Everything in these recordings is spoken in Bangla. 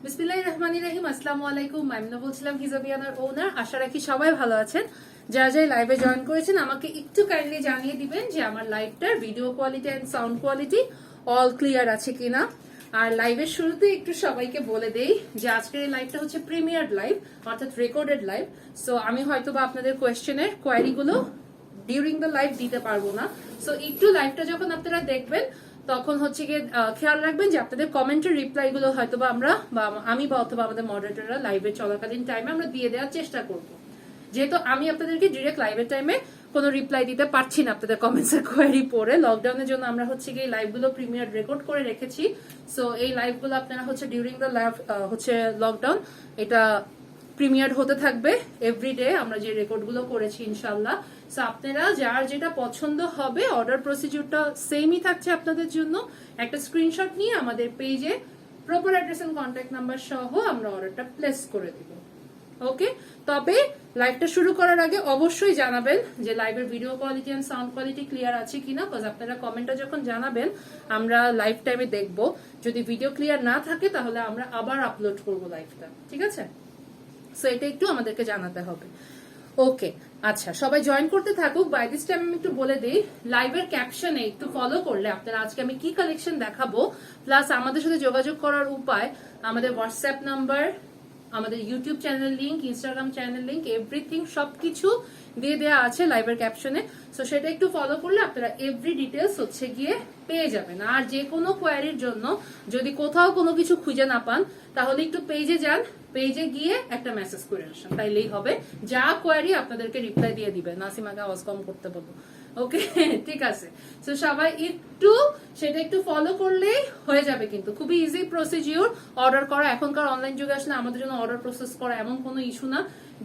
বিসমিল্লাহির রহমানির রহিম। আসসালামু আলাইকুম। মাইমুনা বলছিলাম হিজাবিয়ানার ওনার। আশা রাখি সবাই ভালো আছেন। যারা যারা লাইভে জয়েন করেছেন আমাকে একটু কাইন্ডলি জানিয়ে দিবেন যে আমার লাইভটার video quality and sound quality all clear আছে কিনা। আর লাইভের শুরুতে একটু সবাইকে বলে দেই যে আজকের এই লাইভটা হচ্ছে প্রিমিয়ার লাইভ, অর্থাৎ রেকর্ডেড লাইভ। সো আমি হয়তো বা আপনাদের কোয়েশ্চেনের কোয়ারিগুলো ডিউরিং দ্য লাইভ দিতে পারবো না। সো একটু লাইভটা যখন আপনারা দেখবেন তখন হচ্ছে গিয়ে খেয়াল রাখবেন যে আপনাদের কমেন্টের রিপ্লাই গুলো হয়তো বা আমরা বা আমি বা অথবা আমাদের মডারেটররা লাইভে চলাকালীন টাইমে আমরা দিয়ে দেওয়ার চেষ্টা করব। যেহেতু আমি আপনাদেরকে ডিরেক্ট লাইভের টাইমে কোনো রিপ্লাই দিতে পারছি না আপনাদের কমেন্টস এর কোয়ারি পড়ে। লকডাউনের জন্য আমরা হচ্ছে গিয়ে লাইভগুলো প্রিমিয়ার রেকর্ড করে রেখেছি। সো এই লাইভগুলো আপনারা হচ্ছে ডিউরিং দ্য লাইভ হচ্ছে লকডাউন এটা প্রিমিয়ার হতে থাকবে এভরিডে, আমরা যে রেকর্ডগুলো করেছি ইনশাল্লাহ। সো আপনারা যার যেটা পছন্দ হবে অর্ডার প্রসিডিউরটা সেমই থাকছে আপনাদের জন্য। একটা স্ক্রিনশট নিয়ে আমাদের পেজে proper address and contact number সহ আমরা অর্ডারটা প্লেস করে দিব। ওকে, তবে লাইভটা শুরু করার আগে অবশ্যই জানাবেন যে লাইভের video quality and sound quality clear আছে কিনা, বিকজ আপনারা কমেন্টটা যখন জানাবেন আমরা লাইভ টাইমে দেখব। যদি ভিডিও ক্লিয়ার না থাকে তাহলে আমরা আবার আপলোড করব লাইভটা, ঠিক আছে? সো এটা একটু আমাদেরকে জানাতে হবে। ওকে, আচ্ছা, সবাই জয়েন করতে থাকুক। বাই দিস টাইম আমি একটু বলে দিই, লাইভের ক্যাপশনে একটু ফলো করলে আপনারা আজকে আমি কি কালেকশন দেখাবো, প্লাস আমাদের সাথে যোগাযোগ করার উপায়, আমাদের হোয়াটসঅ্যাপ নাম্বার, আমাদের YouTube channel link, Instagram channel link, everything সবকিছু দিয়ে দেওয়া আছে লাইভের ক্যাপশনে। সো সেটা একটু ফলো করলে আপনারা এভরি ডিটেলস হচ্ছে গিয়ে পেয়ে যাবেন। আর যে কোনো কোয়ারির জন্য যদি কোথাও কোনো কিছু খুঁজে না পান তাহলে একটু পেজে যান, পেজে গিয়ে একটা মেসেজ করে আসেন, তাইলেই হবে। যা কোয়ারি আপনাদেরকে রিপ্লাই দিয়ে দিবে। নাসিমাকে আওয়াজ কম করতে বলবো। ওকে, ঠিক আছে। সো সবাই একটু সেটা একটু ফলো করলেই হয়ে যাবে, কিন্তু খুবই ইজি প্রসিডিউর অর্ডার করা। এখনকার অনলাইন যুগে আসলে আমাদের জন্য অর্ডার প্রসেস করা এমন কোনো ইস্যু না।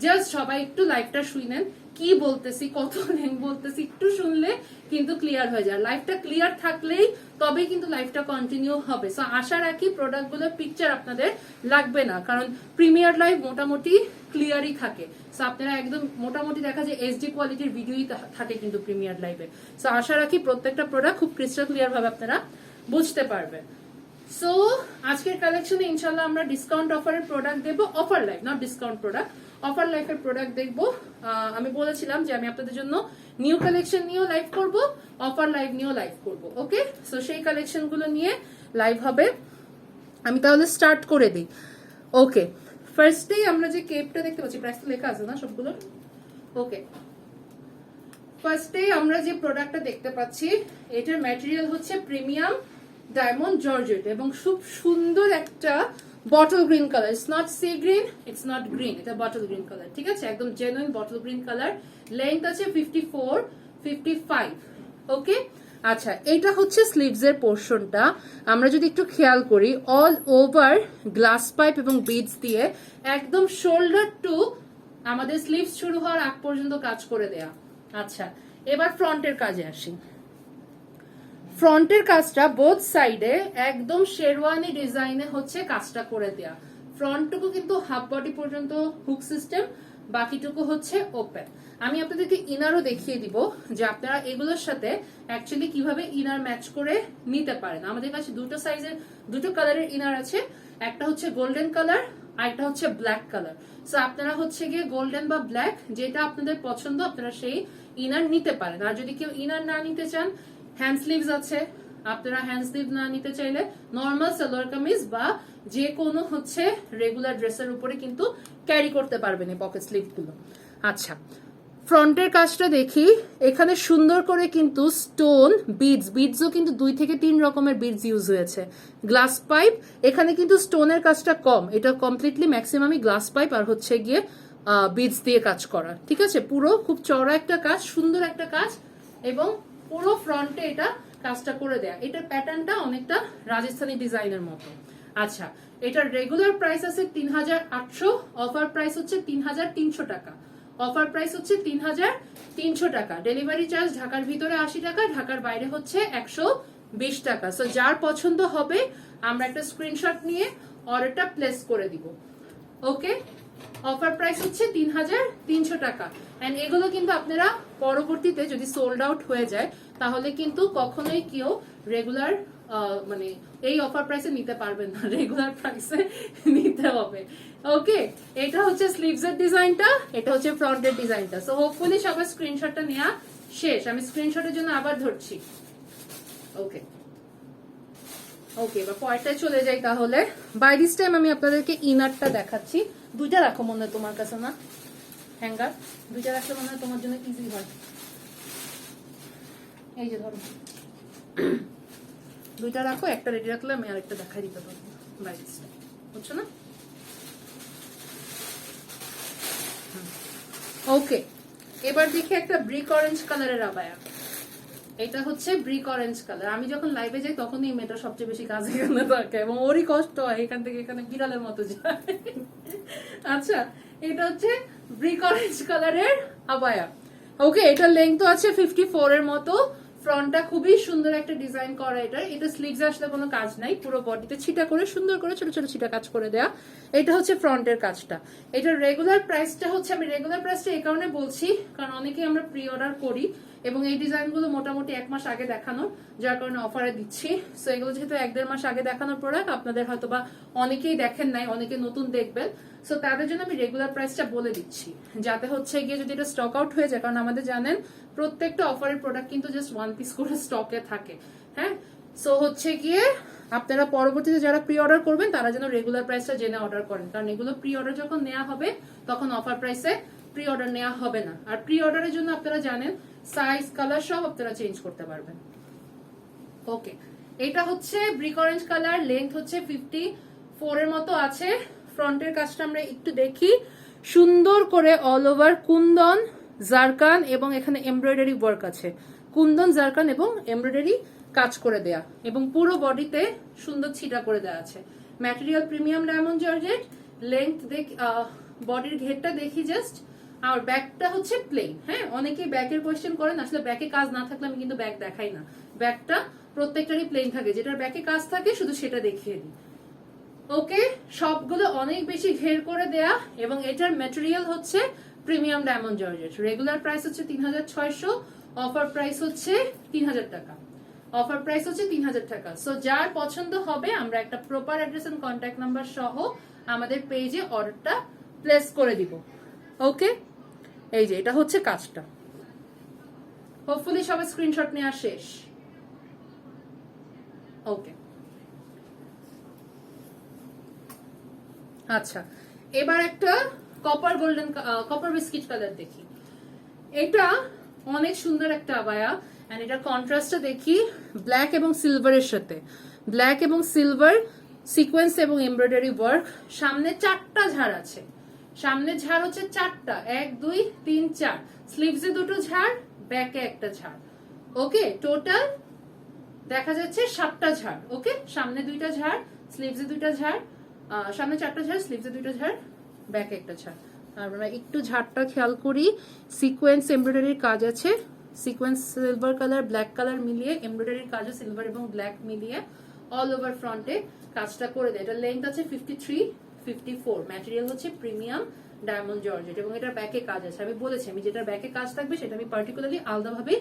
জাস্ট সবাই একটু লাইভটা শুনেন, কি বলতেছি, কত লিঙ্ক বলতেছি, একটু শুনলে কিন্তু ক্লিয়ার হয়ে যায়। লাইভটা ক্লিয়ার থাকলেই তবেই কিন্তু লাইভটা কন্টিনিউ হবে। সো আশা রাখি প্রোডাক্টগুলোর পিকচার আপনাদের লাগবে না, কারণ প্রিমিয়ার লাইভ মোটামুটি ক্লিয়ারই থাকে। সো আপনারা একদম মোটামুটি দেখা যায় এইচডি কোয়ালিটির ভিডিওই থাকে কিন্তু প্রিমিয়ার লাইভে। সো আশা রাখি প্রত্যেকটা প্রোডাক্ট খুব ক্রিস্টাল ক্লিয়ার ভাবে আপনারা বুঝতে পারবেন। সো আজকের কালেকশনে ইনশাল্লাহ আমরা ডিসকাউন্ট অফারের প্রোডাক্ট দেবো। Offer live, not discount product, offer লাইফের প্রোডাক্ট দেখবো। আমি বলেছিলাম যে আমি আপনাদের জন্য নিউ কালেকশন নিয়েও লাইভ করব, অফার লাইভ নিয়েও লাইভ করব। ওকে, সো সেই কালেকশন গুলো নিয়ে লাইভ হবে। আমি তাহলে স্টার্ট করে দিই। ওকে, ফার্স্টেই আমরা যে কেপটা দেখতে পাচ্ছি, প্রাইস তো লেখা আছে না সবগুলো। ওকে, ফার্স্টেই আমরা যে প্রোডাক্টটা দেখতে পাচ্ছি এটার ম্যাটেরিয়াল হচ্ছে প্রিমিয়াম ডায়মন্ড জর্জেট এবং খুব সুন্দর একটা bottle green colour. It's not sea green, it's not green, এটা বটল গ্রিন কালার, ঠিক আছে? একদম genuine bottle green colour. Length আছে 54, 55। ওকে, আচ্ছা, এটা হচ্ছে স্লিভস এর পোর্শনটা। আমরা যদি একটু খেয়াল করি, অল ওভার গ্লাস পাইপ এবং বিডস দিয়ে একদম শোল্ডার টু আমাদের স্লিভস শুরু হওয়ার আগ পর্যন্ত কাজ করে দেয়া। আচ্ছা, এবার ফ্রন্টের কাজে আসি। ফ্রন্টের কাজটা বোথ সাইডে একদম শেরওয়ানি ডিজাইনে হচ্ছে কাজটা করে দেয়া। ফ্রন্টটুকু কিন্তু হাফ বডি পর্যন্ত হুক সিস্টেম, বাকিটুকু হচ্ছে ওপেন। আমি আপনাদেরকে ইনারও দেখিয়ে দিব যে আপনারা এগুলোর সাথে অ্যাকচুয়ালি কিভাবে ইনার ম্যাচ করে নিতে পারেন। আমাদের কাছে দুটো সাইজের দুটো কালারের ইনার আছে, একটা হচ্ছে গোল্ডেন কালার আর একটা হচ্ছে ব্ল্যাক কালার। সো আপনারা হচ্ছে গিয়ে গোল্ডেন বা ব্ল্যাক যেটা আপনাদের পছন্দ আপনারা সেই ইনার নিতে পারেন। আর যদি কেউ ইনার না নিতে চান, হ্যান্ড স্লিভস আছে, আপনারা হ্যান্ড স্লিভ না নিতে চাইলে নর্মাল সালোয়ার কামিজ বা যে কোনো হচ্ছে রেগুলার ড্রেসের উপরে কিন্তু ক্যারি করতে পারবেন এই পকেট স্লিভ গুলো। আচ্ছা, ফ্রন্টের কাজটা দেখি। এখানে সুন্দর করে কিন্তু স্টোন বিডসও কিন্তু 2 থেকে 3 রকমের বিডস ইউজ হয়েছে। গ্লাস পাইপ, এখানে কিন্তু স্টোনের কাজটা কম, এটা কমপ্লিটলি ম্যাক্সিমামই গ্লাস পাইপ আর হচ্ছে গিয়ে বিডস দিয়ে কাজ করা, ঠিক আছে? পুরো খুব চওড়া একটা কাজ, সুন্দর একটা কাজ এবং পুরো ফ্রন্টে এটা কাজটা করে দেয়া। এটার প্যাটার্নটা অনেকটা রাজস্থানী ডিজাইনের মতো। আচ্ছা, এটার রেগুলার প্রাইস আছে 3800, অফার প্রাইস হচ্ছে 3300 টাকা। অফার প্রাইস হচ্ছে 3300 টাকা। ডেলিভারি চার্জ ঢাকার ভিতরে 80 টাকা, ঢাকার বাইরে হচ্ছে 120 টাকা। সো যার পছন্দ হবে আমরা একটা স্ক্রিনশট নিয়ে অর্ডারটা প্লেস করে দিব। ওকে, অফার প্রাইস হচ্ছে 3300 টাকা। এন্ড এগুলো কিন্তু আপনারা পরবর্তীতে যদি সোল্ড আউট হয়ে যায় তাহলে কিন্তু কখনোই কেউ রেগুলার মানে এই অফার প্রাইসে নিতে পারবেন না, রেগুলার প্রাইসে নিতে হবে। ওকে, এটা হচ্ছে স্লিভস এর ডিজাইনটা, এটা হচ্ছে ফ্রন্টের ডিজাইনটা। সো হোপফুলি সবার স্ক্রিনশটটা নেওয়া শেষ। আমি স্ক্রিনশটের জন্য আবার ধরছি। ওকে ওকে, এবার পরেরটায় চলে যাই তাহলে। বাই দিস টাইম আমি আপনাদেরকে ইনারটা দেখাচ্ছি। দুইটা রাখো মনে হয় তোমার কাছে, না হ্যাঙ্গার দুইটা রাখলে মনে হয় তোমার জন্য ইজি হয়। এই যে ধরো দুইটা রাখো, একটা রেডি রাখলে আমি আরেকটা দেখাই দিতে পারবো বাই দিস টাইম, বুঝছো না? ওকে, এবার দেখি একটা ব্রিক অরেঞ্জ কালারের আবায়া। এটা হচ্ছে ব্রিক অরেঞ্জ কালার। আমি যখন লাইভে যাই তখনই এই মেয়েটা সবচেয়ে বেশি কাজ এখানে থাকে এবং ওরই কষ্ট হয়, এখান থেকে এখানে বিড়ালের মতো যায়। আচ্ছা, এটা হচ্ছে ব্রিক অরেঞ্জ কালারের আবায়া। ওকে, এটা লেংথ আছে 54 এর মতো। ফ্রন্টটা খুবই সুন্দর একটা ডিজাইন করা। এটা স্লিভস আসলে কোনো কাজ নাই, পুরো বডিতে ছিটা করে সুন্দর করে ছোট ছোট ছিটা কাজ করে দেয়া। এটা হচ্ছে ফ্রন্টের কাজটা। এটার রেগুলার প্রাইসটা হচ্ছে, আমি রেগুলার প্রাইসটা এই কারণে বলছি কারণ অনেকেই আমরা প্রি অর্ডার করি এবং এই ডিজাইনগুলো মোটামুটি 1 মাস আগে দেখানো, যার কারণে অফারে দিচ্ছি। সো এগুলো যেহেতু 1-1.5 মাস আগে দেখানোর প্রোডাক্ট, আপনাদের হয়তো বা অনেকেই দেখেন নাই, অনেকে নতুন দেখবেন। সো তাদের জন্য আমি রেগুলার প্রাইসটা বলে দিচ্ছি, যাতে হচ্ছে গিয়ে যদি এটা স্টক আউট হয়ে যায়, কারণ আমাদের জানেন প্রত্যেকটা অফারের প্রোডাক্ট কিন্তু জাস্ট 1 পিস করে স্টকে থাকে। হ্যাঁ, সো হচ্ছে গিয়ে আপনারা পরবর্তীতে যারা প্রি অর্ডার করবেন তারা যেন রেগুলার প্রাইসটা জেনে অর্ডার করেন, কারণ এগুলো প্রি অর্ডার যখন নেওয়া হবে তখন অফার প্রাইসে প্রি অর্ডার নেওয়া হবে না। আর প্রি অর্ডারের জন্য আপনারা জানেন সাইজ কালার সব আপনারা চেঞ্জ করতে পারবেন। ওকে, এটা হচ্ছে ব্রিক অরেঞ্জ কালার, লেন্থ হচ্ছে 54 এর মতো আছে। ফ্রন্টের কাজটা আমরা একটু দেখি। সুন্দর করে অল ওভার কুন্দন, জারকান এবং এখানে এমব্রয়ডারি ওয়ার্ক আছে। কুন্দন, জারকান এবং এমব্রয়ডারি কাজ করে দেয়া এবং পুরো বডিতে সুন্দর ছিটা করে দেয়া আছে। Material premium diamond georgette. Length দেখ, বডির ঘেরটা দেখি জাস্ট। আর ব্যাকটা হচ্ছে প্লেন। হ্যাঁ, অনেকেই ব্যাকের কোয়েশ্চেন করেন, আসলে ব্যাকে কাজ না থাকলে আমি কিন্তু ব্যাক দেখাই না। ব্যাকটা প্রত্যেকটারই প্লেন থাকে, যেটার ব্যাকে কাজ থাকে শুধু সেটা দেখিয়ে দিই। ওকে, সবগুলো অনেক বেশি ঘের করে দেয়া এবং এটার ম্যাটেরিয়াল হচ্ছে premium diamond georgette. Regular price হচ্ছে 3600, অফার প্রাইস হচ্ছে 3000 টাকা। অফার প্রাইস হচ্ছে 3000 টাকা। সো যার পছন্দ হবে আমরা একটা proper address and contact number সহ আমাদের পেজে অর্ডারটা প্লেস করে দিব। ওকে, এই যে এটা হচ্ছে কাজটা। হোপফুলি সবাই স্ক্রিনশট নেওয়া শেষ। ওকে, আচ্ছা, এবার একটা copper golden, copper biscuit colour দেখি। এটা অনেক সুন্দর একটা আবায়া এন্ড এটার কন্ট্রাস্টটা দেখি ব্ল্যাক এবং সিলভারের সাথে। ব্ল্যাক এবং সিলভার সিকোয়েন্স এবং এমব্রয়ডারি ওয়ার্ক। সামনে 4টা ঝাড় আছে। সামনে ঝাড় হচ্ছে 4টা, 1 2 3 4। স্লিভসে 2টো ঝাড়, ব্যাকে একটা ঝাড়। ওকে, টোটাল দেখা যাচ্ছে 7টা ঝাড়। ওকে, সামনে 2টা ঝাড়, স্লিভসে 2টা ঝাড়, সামনে 4টা ঝাড়, স্লিভসে 2টা ঝাড়, ব্যাকে একটা ঝাড়। আর আমরা একটু ঝাড়টা খেয়াল করি, সিকোয়েন্স এমব্রয়ডারির কাজ আছে। Sequence silver colour black colour মিলিয়ে এমব্রয়ডারির কাজও সিলভার এবং ব্ল্যাক মিলিয়ে অল ওভার ফ্রন্টে কাজটা করে দেয়। এটা লেন্থ আছে 53 54। ম্যাটেরিয়াল হচ্ছে প্রিমিয়াম ডায়মন্ড জর্জেট এবং এটার ব্যাকে কাজ আছে। আমি বলেছি আমি যেটার ব্যাকে কাজ থাকবে সেটা আমি পার্টিকুলারলি আলাদাভাবে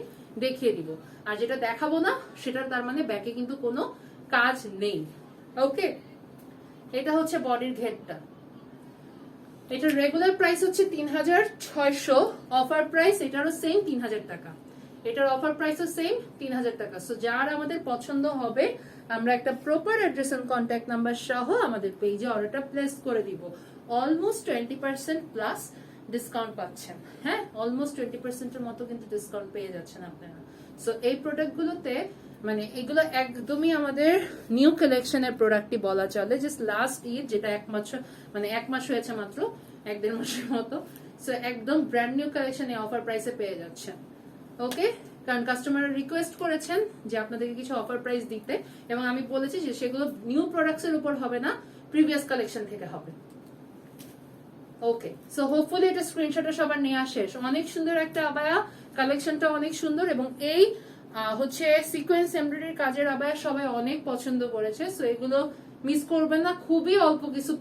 দেখিয়ে দিব, আর যেটা দেখাবো না সেটার তার মানে ব্যাকে কিন্তু কোনো কাজ নেই। ওকে, এটা হচ্ছে বডির ঘেরটা। এটার রেগুলার প্রাইস হচ্ছে 3600, অফার প্রাইস এটারও সেম 3000 টাকা। এটার অফার প্রাইসও সেম 3000 টাকা। সো যার আমাদের পছন্দ হবে আমরা একটা proper address and contact number সহ আমাদের পেজে অর্ডারটা প্লেস করে দিব। অলমোস্ট 20% প্লাস ডিসকাউন্ট পাচ্ছেন। হ্যাঁ, অলমোস্ট 20% এর মতো কিন্তু ডিসকাউন্ট পেয়ে যাচ্ছেন আপনারা। সো এই প্রোডাক্টগুলোতে মানে এগুলো একদমই আমাদের নিউ কালেকশনের প্রোডাক্টই বলা চলে। জাস্ট লাস্ট ঈদ, যেটা 1 মাস হয়েছে মাত্র, 1-1.5 মাসের মতো। সো একদম ব্র্যান্ড নিউ কালেকশনে অফার প্রাইসে পেয়ে যাচ্ছেন। ওকে, কারণ কাস্টমাররা রিকোয়েস্ট করেছেন যে আপনাদেরকে কিছু অফার প্রাইস দিতে এবং আমি বলেছি যে সেগুলো নিউ প্রোডাক্টস এর উপর হবে না, প্রিভিয়াস কালেকশন থেকে হবে। ওকে, সো হোপফুলি এটা স্ক্রিনশটে সবার নেওয়া শেষ। অনেক সুন্দর একটা আবায়া, কালেকশনটা অনেক সুন্দর এবং এই হচ্ছে সিকোয়েন্স এমব্রয়ডারি কাজের আবায়া সবাই অনেক পছন্দ করেছে। সো এগুলো মিস করবেন না, খুবই অল্প কিছু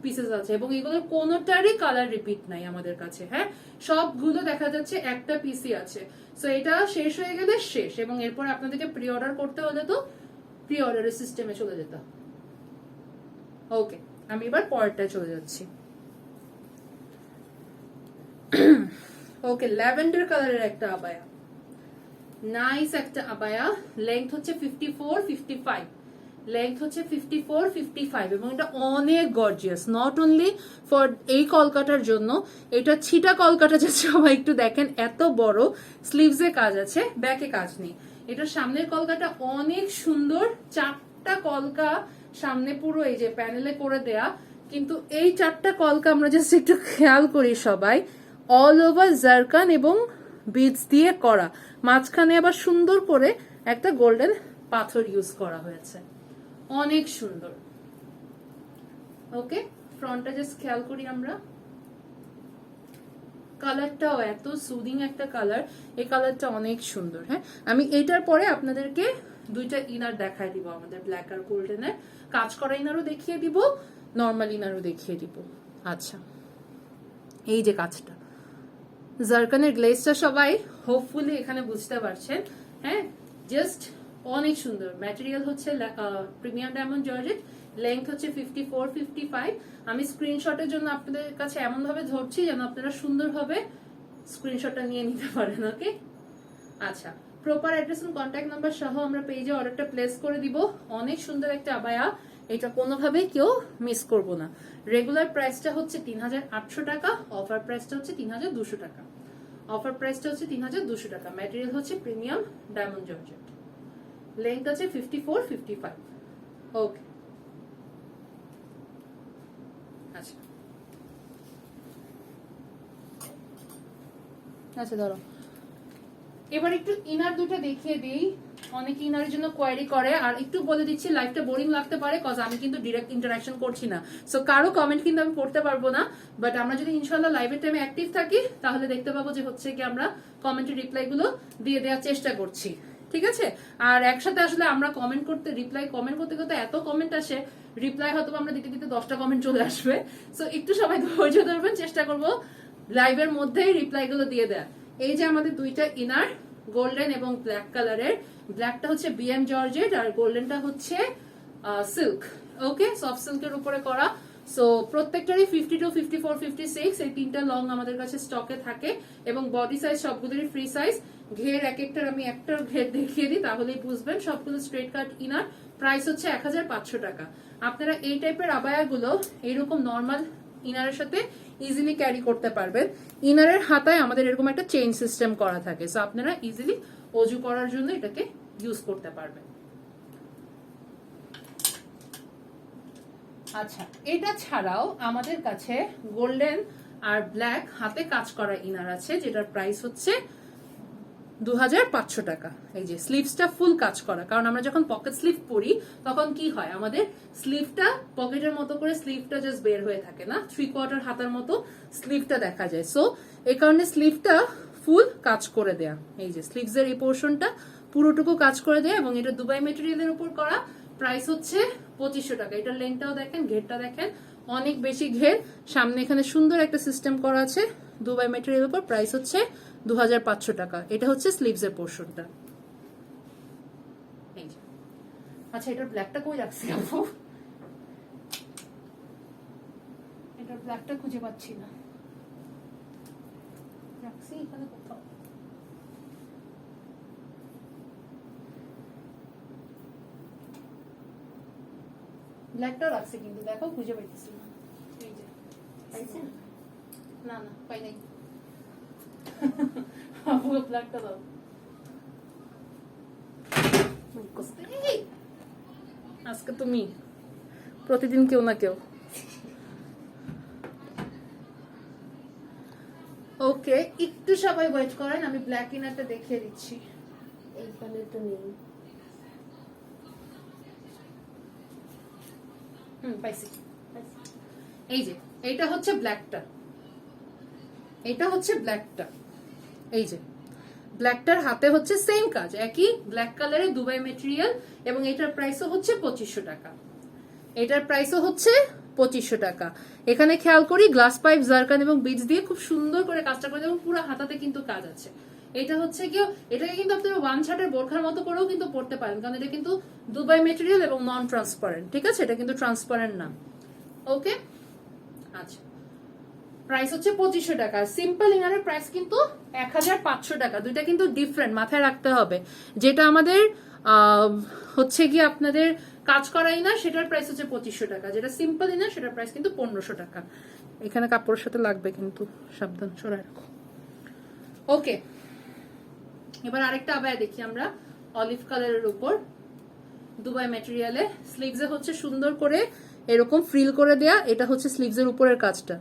পিসেস আছে এবং এগুলোর কোনোটারই কালার রিপিট নাই আমাদের কাছে। হ্যাঁ, সবগুলো দেখা যাচ্ছে একটা পিসই আছে। সো এটা শেষ হয়ে গেলে শেষ এবং এরপর আপনাদেরকে প্রি অর্ডার করতে হলে তো প্রি অর্ডারের সিস্টেমে চলে যেতাম। ওকে, আমি এবার পরেরটায় চলে যাচ্ছি। ওকে, ল্যাভেন্ডার কালারের একটা আবায়া, নাইস একটা আবায়া। লেন্থ হচ্ছে 54-55, লেন্থ হচ্ছে 54-55 এবং এটা অনেক গর্জিয়াস। নট অনলি ফর এই কলকাতার জন্য, এটা ছিটা কলকাতা যে সবাই একটু দেখেন, এত বড় স্লিভসে কাজ আছে, ব্যাকে কাজ নেই। এটা সামনের কলকাতা অনেক সুন্দর, 4টা কলকা সামনে পুরো এই যে প্যানেলে করে দেয়া, কিন্তু এই 4টা কলকা আমরা জাস্ট একটু খেয়াল করি সবাই, অল ওভার জারকান এবং বিডস দিয়ে করা, মাঝখানে আবার সুন্দর করে একটা গোল্ডেন পাথর ইউজ করা হয়েছে, অনেক সুন্দর। ওকে, ফ্রন্টটা জাস্ট খেয়াল করি আমরা, কালারটাও এত সুদিং একটা কালার, এই কালারটা অনেক সুন্দর। হ্যাঁ, আমি এটার পরে আপনাদেরকে দুইটা ইনার দেখাই দিব, আমাদের ব্ল্যাক আর গোল্ডেনের কাজ করা ইনারও দেখিয়ে দিব, নর্মাল ইনারও দেখিয়ে দিব। আচ্ছা, এই যে কাজটা, জারকানের গ্লেজটা সবাই হোপফুলি এখানে বুঝতে পারছেন। হ্যাঁ, জাস্ট অনেক সুন্দর। ম্যাটেরিয়াল হচ্ছে প্রিমিয়াম ডায়মন্ড জর্জেট, লেন্থ হচ্ছে 54-55। আমি স্ক্রিনশটের জন্য আপনাদের কাছে এমন ভাবে ধরছি যেন আপনারা সুন্দরভাবে স্ক্রিনশটটা নিয়ে নিতে পারেন। ওকে, আচ্ছা, প্রপার অ্যাড্রেস এবং কন্ট্যাক্ট নাম্বার সহ আমরা পেজে অর্ডারটা প্লেস করে দিব। অনেক সুন্দর একটা আবায়া, এটা কোনোভাবেই কেউ মিস করবো না। রেগুলার প্রাইসটা হচ্ছে 3800 টাকা, অফার প্রাইসটা হচ্ছে 3200 টাকা। অফার প্রাইসটা হচ্ছে 3200 টাকা। ম্যাটেরিয়াল হচ্ছে প্রিমিয়াম ডায়মন্ড জর্জেট, লেন্থ আছে 54-55। ওকে, আচ্ছা আচ্ছা, ধরো এবার একটু ইনার দুটো দেখিয়ে দিই। অনেকে ইনারের জন্য কোয়ারি করে, আর একটু বলে দিচ্ছি লাইভটা বোরিং লাগতে পারে কজ আমি কিন্তু ডিরেক্ট ইন্টারাকশন করছি না, সো কারো কমেন্ট কিন্তু আমি পড়তে পারবো না। বাট আমরা যদি ইনশাল্লাহ লাইভের টাইমে অ্যাক্টিভ থাকি তাহলে দেখতে পাবো যে হচ্ছে কি আমরা কমেন্টের রিপ্লাই গুলো দিয়ে দেওয়ার চেষ্টা করছি, ঠিক আছে? আর একসাথে আসলে আমরা কমেন্ট করতে করতে এত কমেন্ট আসে, রিপ্লাই হয়তো আমরা দিতে দিতে 10টা কমেন্ট চলে আসবে। সো একটু সবাই ধৈর্য ধরবেন, চেষ্টা করবো লাইভের মধ্যেই রিপ্লাই গুলো দিয়ে দেয়। এই যে আমাদের দুইটা ইনার, গোল্ডেন এবং ব্ল্যাক কালারের, ব্ল্যাকটা হচ্ছে বিএম জর্জেট আর গোল্ডেনটা হচ্ছে সিল্ক। ওকে, সফট সিল্কের উপরে করা। সো প্রত্যেকটারই 52, 54, 56 এই 3টা লং আমাদের কাছে স্টকে থাকে এবং বডি সাইজ সবগুলোরই ফ্রি সাইজ। ঘের এক একটার আমি একটার ঘের দেখিয়ে দিই তাহলেই বুঝবেন। সবগুলো স্ট্রেট কাট ইনার, প্রাইস হচ্ছে 1500 টাকা। আপনারা এই টাইপের আবায়াগুলো এইরকম নর্মাল ইনারের সাথে ইজিলি ক্যারি করতে পারবেন। ইনারের হাতায় আমাদের এরকম একটা চেইন সিস্টেম করা থাকে, সো আপনারা ইজিলি অজু করার জন্য এটাকে ইউজ করতে পারবেন। আচ্ছা, এটা ছাড়াও আমাদের কাছে গোল্ডেন আর ব্ল্যাক হাতে কাজ করা ইনার আছে, যেটার প্রাইস হচ্ছে 2500 টাকা। এই যে স্লিভসটা ফুল কাজ করা, কারণ আমরা যখন পকেট স্লিভ পরি তখন কি হয়, আমাদের স্লিভটা পকেটের মতো করে স্লিভটা জাস্ট বের হয়ে থাকে না, 3/4 হাতার মতো স্লিভটা দেখা যায়। সো এই কারণে স্লিভটা ফুল কাজ করে দেয়া। এই যে স্লিভসের এই পোর্শনটা পুরোটুকু কাজ করে দেয়া এবং এটা দুবাই মেটেরিয়ালের উপর করা। প্রাইস হচ্ছে 2500 টাকা। এটার লেন্থটাও দেখেন, ঘেরটা দেখেন, অনেক বেশি ঘের, সামনে এখানে সুন্দর একটা সিস্টেম করা আছে। দুবাই মেটেরিয়াল উপর প্রাইস হচ্ছে 2500 টাকা। এটা হচ্ছে স্লিভসের পোর্শনটা। আচ্ছা, এটার ব্ল্যাকটা কই রাখছি আপু? এটার ব্ল্যাকটা খুঁজে পাচ্ছি না, রাখছি এখানে কোথাও। ব্ল্যাকটাও রাখছি কিন্তু দেখো খুঁজে পাইতেছি না। এই যে পাইছেন? না না, পাই নাই। আপু ব্ল্যাকটা দাও। আজকে তুমি প্রতিদিন কেউ না কেউ। ওকে, একটু সবাই ওয়েট করেন, আমি ব্ল্যাক ইনারটা দেখিয়ে দিচ্ছি। এইখানে তো নেই। পাইছি। এই যে এটা হচ্ছে ব্ল্যাকটা, এটা হচ্ছে ব্ল্যাকটা। এই যে ব্ল্যাকটার হাতে হচ্ছে সেম কাজ, একই ব্ল্যাক কালারের দুবাই মেটেরিয়াল এবং এটার প্রাইসও হচ্ছে 2500 টাকা। এটার প্রাইসও হচ্ছে 2500 টাকা। এখানে খেয়াল করি গ্লাস পাইপ, জারকান এবং বিডস দিয়ে খুব সুন্দর করে কাজটা করে এবং পুরো হাতাতে কিন্তু কাজ আছে। এটা হচ্ছে কি, এটাকে কিন্তু আপনারা ওয়ান শার্টের বোরখার মতো করেও কিন্তু পড়তে পারেন, কারণ এটা কিন্তু দুবাই মেটেরিয়াল এবং নন ট্রান্সপারেন্ট, ঠিক আছে, এটা কিন্তু ট্রান্সপারেন্ট না। ওকে, আচ্ছা, প্রাইস হচ্ছে 2500 টাকা। সিম্পল ইনারের প্রাইস কিন্তু 1500 টাকা। দুইটা কিন্তু ডিফারেন্ট, মাথায় রাখতে হবে। যেটা আমাদের হচ্ছে কি আপনাদের কাজ করা ইনার, সেটার প্রাইস হচ্ছে 2500 টাকা। যেটা সিম্পল ইনার সেটার প্রাইস কিন্তু 1500 টাকা। এখানে কাপড়ের সাথে লাগবে কিন্তু, সাবধান, সরাই রাখো। ওকে, এবার আরেকটা আবায়া দেখি আমরা, অলিভ কালারের উপর দুবাই ম্যাটেরিয়ালে। স্লিভসে হচ্ছে সুন্দর করে এরকম ফ্রিল করে দেয়া, এটা হচ্ছে স্লিভসের উপরের কাজটা,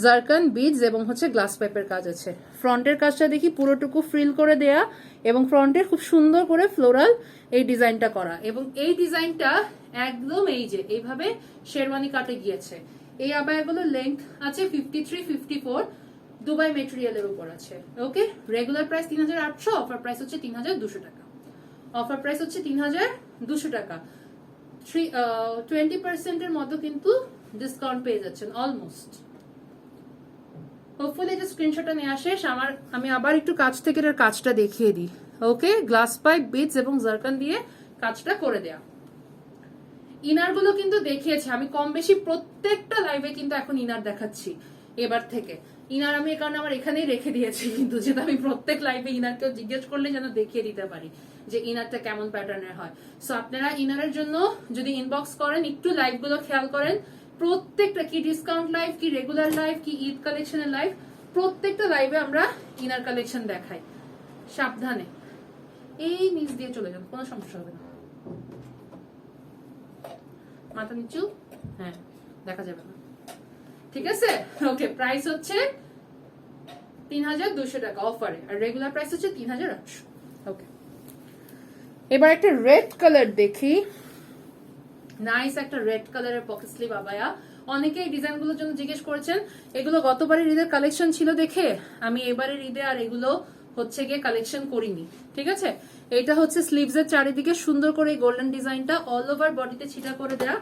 জারকান বিডস এবং হচ্ছে গ্লাস পাইপের কাজ আছে। ফ্রন্টের কাজটা দেখি পুরোটুকু ফ্রিল করে দেয়া এবং ফ্রন্টের খুব সুন্দর করে ফ্লোরাল এই ডিজাইনটা করা, এবং এই ডিজাইনটা একদম এই যে এইভাবে শেরওয়ানি কাটে গিয়েছে। এই আবায়াগুলোর লেন্থ আছে 53-54, দুবাই মেটেরিয়ালের উপর আছে। ওকে, রেগুলার প্রাইস 3800, অফার প্রাইস হচ্ছে 3200 টাকা। অফার প্রাইস হচ্ছে 3200 টাকা। 20% এর মতো কিন্তু ডিসকাউন্ট পেয়ে যাচ্ছেন অলমোস্ট। হোপফুলি এটা স্ক্রিনশটটা নিয়ে আসে। আমি আবার একটু কাছ থেকে এর কাজটা দেখিয়ে দিই। ওকে, গ্লাস পাইপ, বিটস এবং জারকান দিয়ে কাজটা করে দেয়া। ইনার গুলো কিন্তু দেখিয়েছি আমি কম বেশি প্রত্যেকটা লাইভে, কিন্তু এখন ইনার দেখাচ্ছি এবার থেকে। ইনার আমি কারণ আমার এখানেই রেখে দিয়েছি, কিন্তু যেটা আমি প্রত্যেক লাইভে ইনার কেউ জিজ্ঞেস করলে যেন দেখিয়ে দিতে পারি যে ইনারটা কেমন প্যাটার্নের হয়। সো আপনারা ইনারের জন্য যদি ইনবক্স করেন, একটু লাইভ গুলো খেয়াল করেন, প্রত্যেকটা কি ডিসকাউন্ট লাইভ, কি রেগুলার লাইভ, কি ঈদ কালেকশনের লাইভ, প্রত্যেকটা লাইভে আমরা ইনার কালেকশন দেখাই। সাবধানে, এই নিচ দিয়ে চলে যান, কোনো সমস্যা হবে না। মাথা নিচু, হ্যাঁ, দেখা যাবে না, ঠিক আছে। ওকে, প্রাইস হচ্ছে 3200 টাকা অফারে, আর রেগুলার প্রাইস হচ্ছে 3800। ওকে, এবার একটা রেড কালার দেখি। নাইস একটা রেড কালারের পকেট স্লিভ আবায়া। অনেকে এই ডিজাইন গুলোর জন্য জিজ্ঞেস করেছেন। এগুলো গতবারের ঈদের কালেকশন ছিল দেখে আমি এবারের ঈদে আর এগুলো হচ্ছে গিয়ে কালেকশন করিনি, ঠিক আছে। এটা হচ্ছে স্লিভস এর চারিদিকে সুন্দর করে গোল্ডেন ডিজাইনটা অল ওভার বডিতে ছিটা করে দেয়া।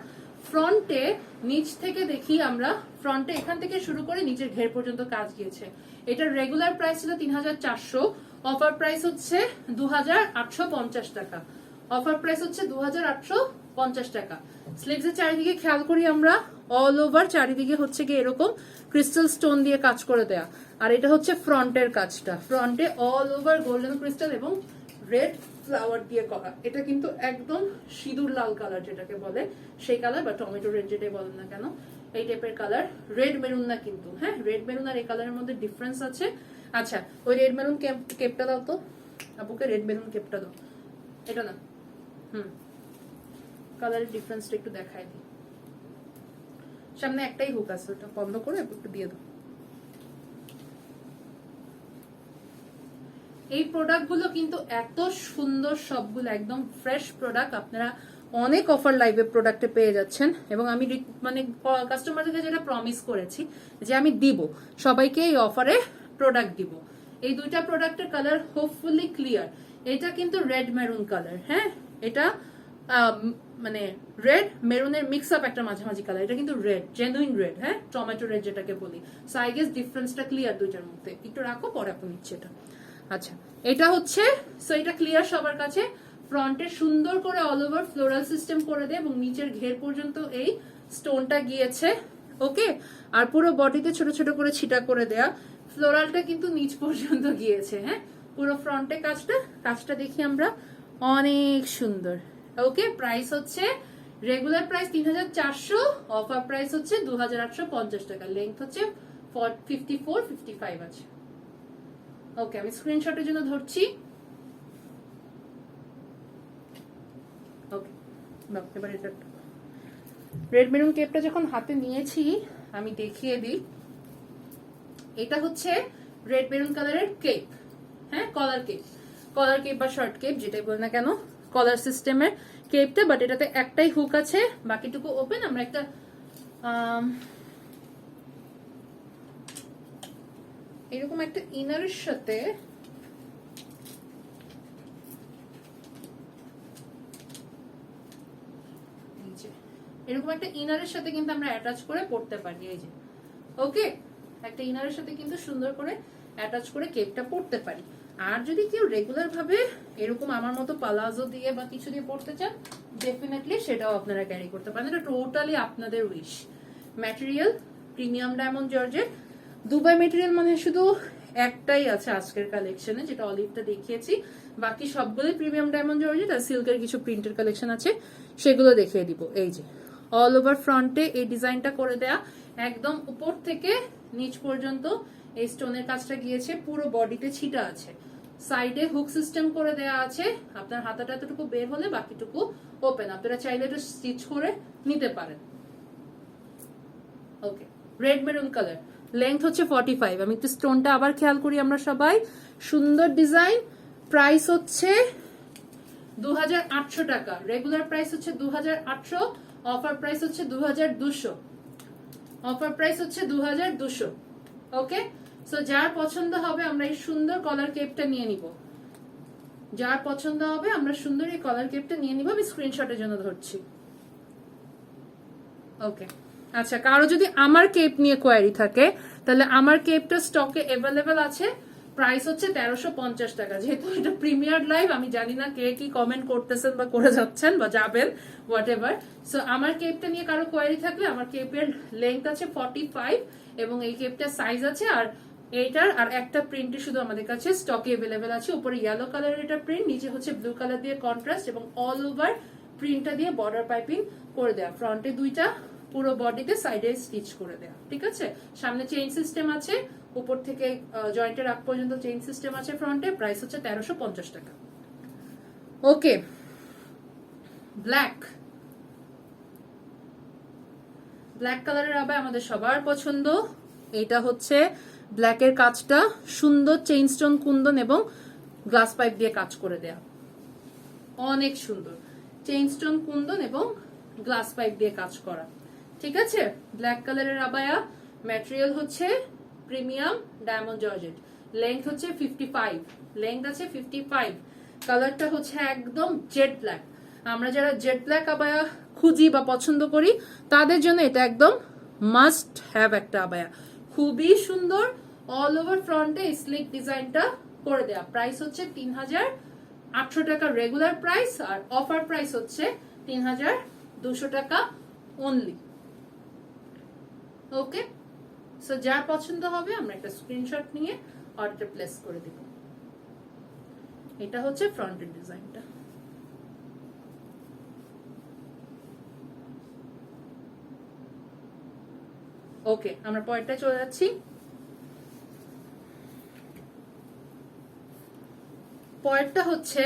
ফ্রন্টে নিচ থেকে দেখি আমরা, ফ্রন্টে এখান থেকে শুরু করে নিচের ঘের পর্যন্ত কাজ গিয়েছে। এটার রেগুলার প্রাইস ছিল 3400, অফার প্রাইস হচ্ছে 2850 টাকা। অফার প্রাইস হচ্ছে 2850 টাকা। স্লিভস এর চারিদিকে খেয়াল করি আমরা, অল ওভার চারিদিকে হচ্ছে গিয়ে এরকম ক্রিস্টাল স্টোন দিয়ে কাজ করে দেয়া। আর এটা হচ্ছে ফ্রন্টের কাজটা, ফ্রন্টে অল ওভার গোল্ডেন ক্রিস্টাল এবং রেড ফ্লাওয়ার দিয়ে করা। এটা কিন্তু একদম সিঁদুর লাল কালার যেটাকে বলে সেই কালার, বা টমেটো রেড যেটাই বলেন না কেন, এই টাইপের কালার। রেড মেরুন না কিন্তু, হ্যাঁ, রেড মেরুন আর এই কালারের মধ্যে ডিফারেন্স আছে। আচ্ছা, ওই রেড মেরুন কেপটা দাও তো আপুকে, রেড মেরুন কেপটা দাও, এটা না, কালারের ডিফারেন্সটা একটু দেখাই দিই। সামনে একটাই হুক আছে, ওটা বন্ধ করে একটু দিয়ে দাও। এই প্রোডাক্ট গুলো কিন্তু এত সুন্দর, সবগুলো একদম ফ্রেশ প্রোডাক্ট। আপনারা অনেক অফার লাইভে প্রোডাক্টে পেয়ে যাচ্ছেন, এবং আমি মানে কাস্টমারদের যেটা প্রমিস করেছি যে আমি দিব সবাইকে এই অফারে প্রোডাক্ট দিব। এই দুইটা প্রোডাক্টের কালার হোপফুলি ক্লিয়ার। এটা কিন্তু রেড মেরুন কালার, হ্যাঁ, এটা মানে রেড মেরুনের মিক্স আপ একটা মাঝামাঝি কালার। এটা কিন্তু রেড, জেনুইন রেড, হ্যাঁ, টমেটো রেড যেটাকে বলি। সো আই গেস ডিফারেন্সটা ক্লিয়ার দুইটার মধ্যে। একটু রাখো, পরে আপনি নিচ্ছে এটা। আচ্ছা, এটা হচ্ছে, সো এটা ক্লিয়ার সবার কাছে। ফ্রন্টে সুন্দর করে অল ওভার ফ্লোরাল সিস্টেম করে দেয় এবং নিচের ঘের পর্যন্ত এই স্টোনটা গিয়েছে। ওকে, আর পুরো বডিতে ছোট ছোট করে ছিটা করে দেয়া। ফ্লোরালটা কিন্তু নিচ পর্যন্ত গিয়েছে, হ্যাঁ, পুরো ফ্রন্টে কাজটা দেখি আমরা, অনেক সুন্দর। ওকে, প্রাইস হচ্ছে রেগুলার প্রাইস 3400, অফার প্রাইস হচ্ছে 2850 টাকা। লেন্থ হচ্ছে 54-55 আছে। ওকে, আমি স্ক্রিনশটের জন্য ধরছি। ওকে, এবার এটা রেড মেরুন কেপটা যখন হাতে নিয়েছি আমি দেখিয়ে দিই। এটা হচ্ছে রেড মেরুন কালারের কেপ, হ্যাঁ, কলার কেপ বা শর্ট কেপ যেটাই বল না কেন, কলার সিস্টেমের কেপটা। বাট এটাতে একটাই হুক আছে, বাকিটুকু ওপেন। আমরা একটা এরকম একটা ইনারের সাথে এরকম একটা ইনারের সাথে কিন্তু আমরা অ্যাটাচ করে পড়তে পারি, এই যে। ওকে, একটা ইনারের সাথে কিন্তু সুন্দর করে অ্যাটাচ করে কেপটা পরতে পারি। আর যদি কেউ রেগুলার ভাবে এরকম আমার মতো পালাজো দিয়ে বা কিছু দিয়ে পরতে চান, ডেফিনেটলি সেটাও আপনারা ক্যারি করতে পারেন। এটা টোটালি আপনাদের wish. Material premium diamond georgette. Dubai material মানে শুধু একটাই আছে আজকের কালেকশনে, যেটা অলিভটা দেখিয়েছি। বাকি সবগুলোই প্রিমিয়াম ডায়মন্ড জর্জেট, আর সিল্কের কিছু প্রিন্টের কালেকশন আছে, সেগুলো দেখিয়ে দিব। এই যে অল ওভার ফ্রন্টে এই ডিজাইনটা করে দেয়া, একদম উপর থেকে নিচ পর্যন্ত এই স্টোনের কাজটা গিয়েছে, পুরো বডিতে ছিটা আছে। সাইডে হুক সিস্টেম করে দেয়া আছে, আপনার হাতাটা এতটুকু বের হলে বাকিটুকু ওপেন, আপনারা চাইলে এটা স্টিচ করে নিতে পারেন। ওকে, রেড মেরুন কালার, লেন্থ হচ্ছে 45। আমি একটু স্টোনটা আবার খেয়াল করি আমরা সবাই, সুন্দর ডিজাইন। প্রাইস হচ্ছে 2800 টাকা, রেগুলার প্রাইস হচ্ছে 2800, অফার প্রাইস হচ্ছে 2200, অফার প্রাইস হচ্ছে 2200। ওকে, সো যার পছন্দ হবে আমরা এই সুন্দর কলার কেপটা নিয়ে নিব, যার পছন্দ হবে আমরা সুন্দর এই কলার কেপটা নিয়ে নিব। আমি স্ক্রিনশটের জন্য ধরছি। ওকে, আচ্ছা, কারো যদি আমার কেপ নিয়ে কোয়ারি থাকে তাহলে আমার কেপটা স্টকে অ্যাভেলেবেল আছে। প্রাইস হচ্ছে 1350 টাকা। যেহেতু এটা প্রিমিয়ার লাইভ, আমি জানি না কে কি কমেন্ট করতেছেন বা করে যাচ্ছেন বা যাবেন, হোয়াট এভার। সো আমার কেপটা নিয়ে কারো কোয়ারি থাকলে, আমার কেপের লেন্থ আছে 45 এবং এই কেপটার সাইজ আছে, আর এইটার আর একটা প্রিন্টে শুধু আমাদের কাছে স্টকে অ্যাভেলেবেল আছে। উপরে ইয়েলো কালারের এটা প্রিন্ট, নিচে হচ্ছে ব্লু কালার দিয়ে কন্ট্রাস্ট, এবং অল ওভার প্রিন্টটা দিয়ে বর্ডার পাইপিং করে দেয়া। ফ্রন্টে দুইটা, পুরো বডিতে সাইডে স্টিচ করে দেয়া। ঠিক আছে, সামনে চেইন সিস্টেম আছে, উপর থেকে জয়েন্টের আগ পর্যন্ত চেইন সিস্টেম আছে ফ্রন্টে। প্রাইস হচ্ছে 1350 টাকা। ওকে, ব্ল্যাক, ব্ল্যাক কালারের আবার আমাদের সবার পছন্দ। এটা হচ্ছে ব্ল্যাকের কাজটা সুন্দর চেইন স্টোন কুন্দন এবং গ্লাস পাইপ দিয়ে কাজ করে দেয়া, অনেক সুন্দর। চেইন স্টোন কুন্দন এবং গ্লাস পাইপ দিয়ে কাজ করা। ঠিক আছে, ব্ল্যাক কালারের আবায়া, ম্যাটেরিয়াল হচ্ছে প্রিমিয়াম ডায়মন্ড জর্জেট, লেন্থ হচ্ছে 55, লেন্থ আছে 55। কালারটা হচ্ছে একদম জেড ব্ল্যাক। আমরা যারা জেড ব্ল্যাক আবায়া খুঁজি বা পছন্দ করি তাদের জন্য এটা একদম মাস্ট হ্যাভ একটা আবায়া, খুবই সুন্দর। অল ওভার ফ্রন্টে স্লিক ডিজাইনটা করে দেয়া। প্রাইস হচ্ছে 3800 টাকা রেগুলার প্রাইস, আর অফার প্রাইস হচ্ছে 3200 টাকা অনলি। ওকে, সো যার পছন্দ হবে আমরা একটা স্ক্রিনশট নিয়ে অর্ডার প্লেস করে দিব। এটা হচ্ছে ফ্রন্টের ডিজাইনটা। ওকে, আমরা পরেরটা চলে যাচ্ছি। পরেরটা হচ্ছে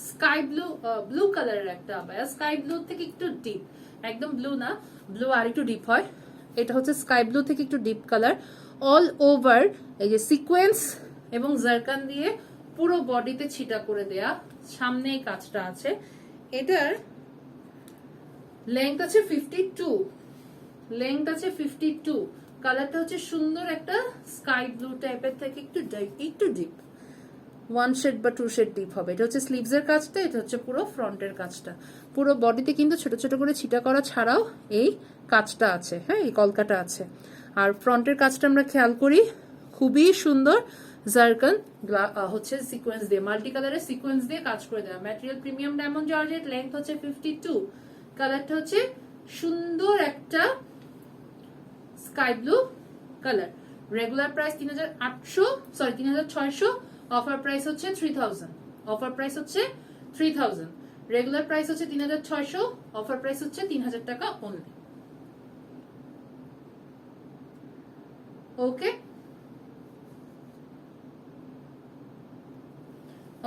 স্কাই ব্লু, ব্লু কালারের একটা আবায়া। স্কাই ব্লু থেকে একটু ডিপ, একদম ব্লু না, ব্লু আর একটু ডিপ হয়। এটা হচ্ছে স্কাই ব্লু থেকে একটু ডিপ কালার। অল ওভার এই যে সিকোয়েন্স এবং জারকান দিয়ে পুরো বডিতে ছিটা করে দেয়া, সামনেই কাজটা আছে। এটার লেন্থ আছে 52, লেন্থ আছে 52। কালারটা হচ্ছে সুন্দর একটা স্কাই ব্লু টাইপের থেকে একটু ডিপ, ওয়ান শেড বা টু শেড ডিপ হবে। এটা হচ্ছে স্লিভস এর কাজটা, এটা হচ্ছে পুরো ফ্রন্টের কাজটা। পুরো বডিতে কিন্তু ছোট ছোট করে ছিটা করা ছাড়াও এই কাজটা আছে, হ্যাঁ, এই কলকাটা আছে। আর ফ্রন্টের কাজটা আমরা খেয়াল করি, খুবই সুন্দর। জারকান হচ্ছে সিকোয়েন্স দিয়ে, মাল্টি কালারের সিকোয়েন্স দিয়ে কাজ করে দেওয়া। Material premium diamond georgette, length হচ্ছে 52, কালারটা হচ্ছে সুন্দর একটা sky blue colour. Regular price 3600, offer price হচ্ছে 3000, অফার প্রাইস হচ্ছে 3000। রেগুলার প্রাইস হচ্ছে 3600, অফার প্রাইস হচ্ছে 3000 টাকা অনলি। ওকে,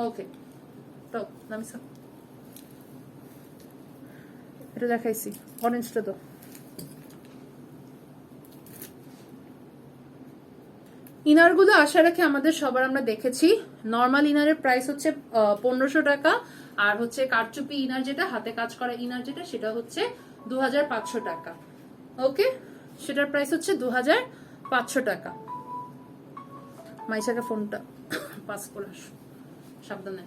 ওকে, তো নামিসা এটা দেখাইছি, অরেঞ্জটা তো। ইনারগুলো আশা রাখি আমাদের সবার আমরা দেখেছি। নর্মাল ইনারের প্রাইস হচ্ছে 1500 টাকা, আর হচ্ছে কারচুপি ইনার যেটা হাতে কাজ করা ইনার যেটা, সেটা হচ্ছে 2500 টাকা। ওকে, সেটার প্রাইস হচ্ছে 2500 টাকা। মাইশাকে ফোনটা পাস করে আস, সাবধানে।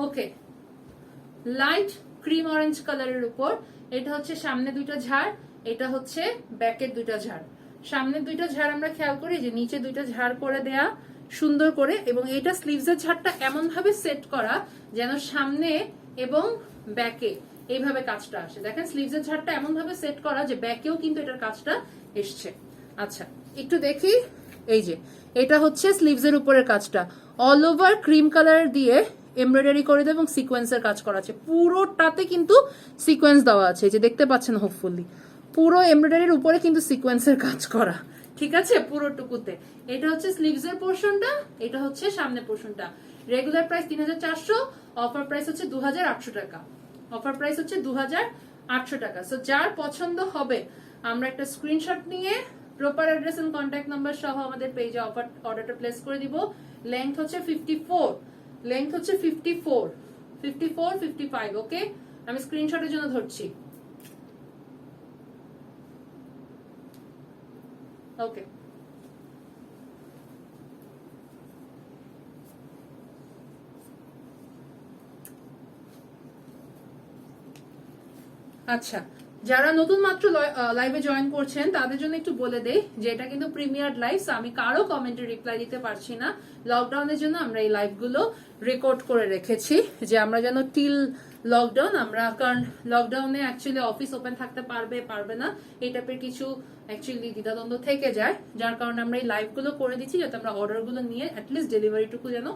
ওকে, লাইট ক্রিম অরেঞ্জ কালারের উপর। এটা হচ্ছে সামনে দুইটা ঝাড়, এটা হচ্ছে ব্যাকের দুইটা ঝাড়। সামনের দুইটা ঝাড় আমরা খেয়াল করি যে নিচে দুইটা ঝাড় করে দেয়া সুন্দর করে, এবং এটা স্লিভসের ঝাড়টা এমন ভাবে সেট করা যেন সামনে এবং ব্যাকে এইভাবে কাজটা আসে। দেখেন স্লিভসের ঝাড়টা এমন ভাবে সেট করা যে ব্যাকেও কিন্তু এটার কাজটা এসছে। আচ্ছা একটু দেখি, এই যে এটা হচ্ছে স্লিভসের উপরের কাজটা, অল ওভার ক্রিম কালার দিয়ে এমব্রয়ডারি করে দেয় এবং সিকোয়েন্সের কাজ করা আছে। পুরোটাতে কিন্তু সিকোয়েন্স দেওয়া আছে, যে দেখতে পাচ্ছেন হোপফুলি পুরো এমব্রয়ডারির উপরে কিন্তু সিকোয়েন্সের কাজ করা, ঠিক আছে পুরোটুকুতে। এটা হচ্ছে স্লিভসের পোর্শনটা, এটা হচ্ছে সামনের পোর্শনটা। রেগুলার প্রাইস 3400, অফার প্রাইস হচ্ছে 2800 টাকা। অফার প্রাইস হচ্ছে 2800 টাকা। সো যার পছন্দ হবে আমরা একটা স্ক্রিনশট নিয়ে proper address and contact number সহ আমাদের পেজে অর্ডারটা প্লেস করে দিব। লেংথ হচ্ছে 54, লেংথ হচ্ছে 54, 55। ওকে, আমি স্ক্রিনশটের জন্য ধরছি। ওকে, আচ্ছা যারা নতুন মাত্র লাইভে জয়েন করছেন তাদের জন্য একটু বলে দেই যে এটা কিন্তু প্রিমিয়ার লাইভ, আমি কারো কমেন্টে রিপ্লাই দিতে পারছি না। লকডাউনের জন্য আমরা এই লাইভগুলো রেকর্ড করে রেখেছি, যে আমরা যেন টিল লকডাউন, আমরা কারণ লকডাউনে অ্যাকচুয়ালি অফিস ওপেন থাকতে পারবে না, এই টাইপের কিছু অ্যাকচুয়ালি দ্বিধাদ্বন্দ্ব থেকে যায়, যার কারণে আমরা এই লাইভগুলো করে দিচ্ছি যাতে আমরা অর্ডারগুলো নিয়ে অ্যাটলিস্ট ডেলিভারিটুকু যেন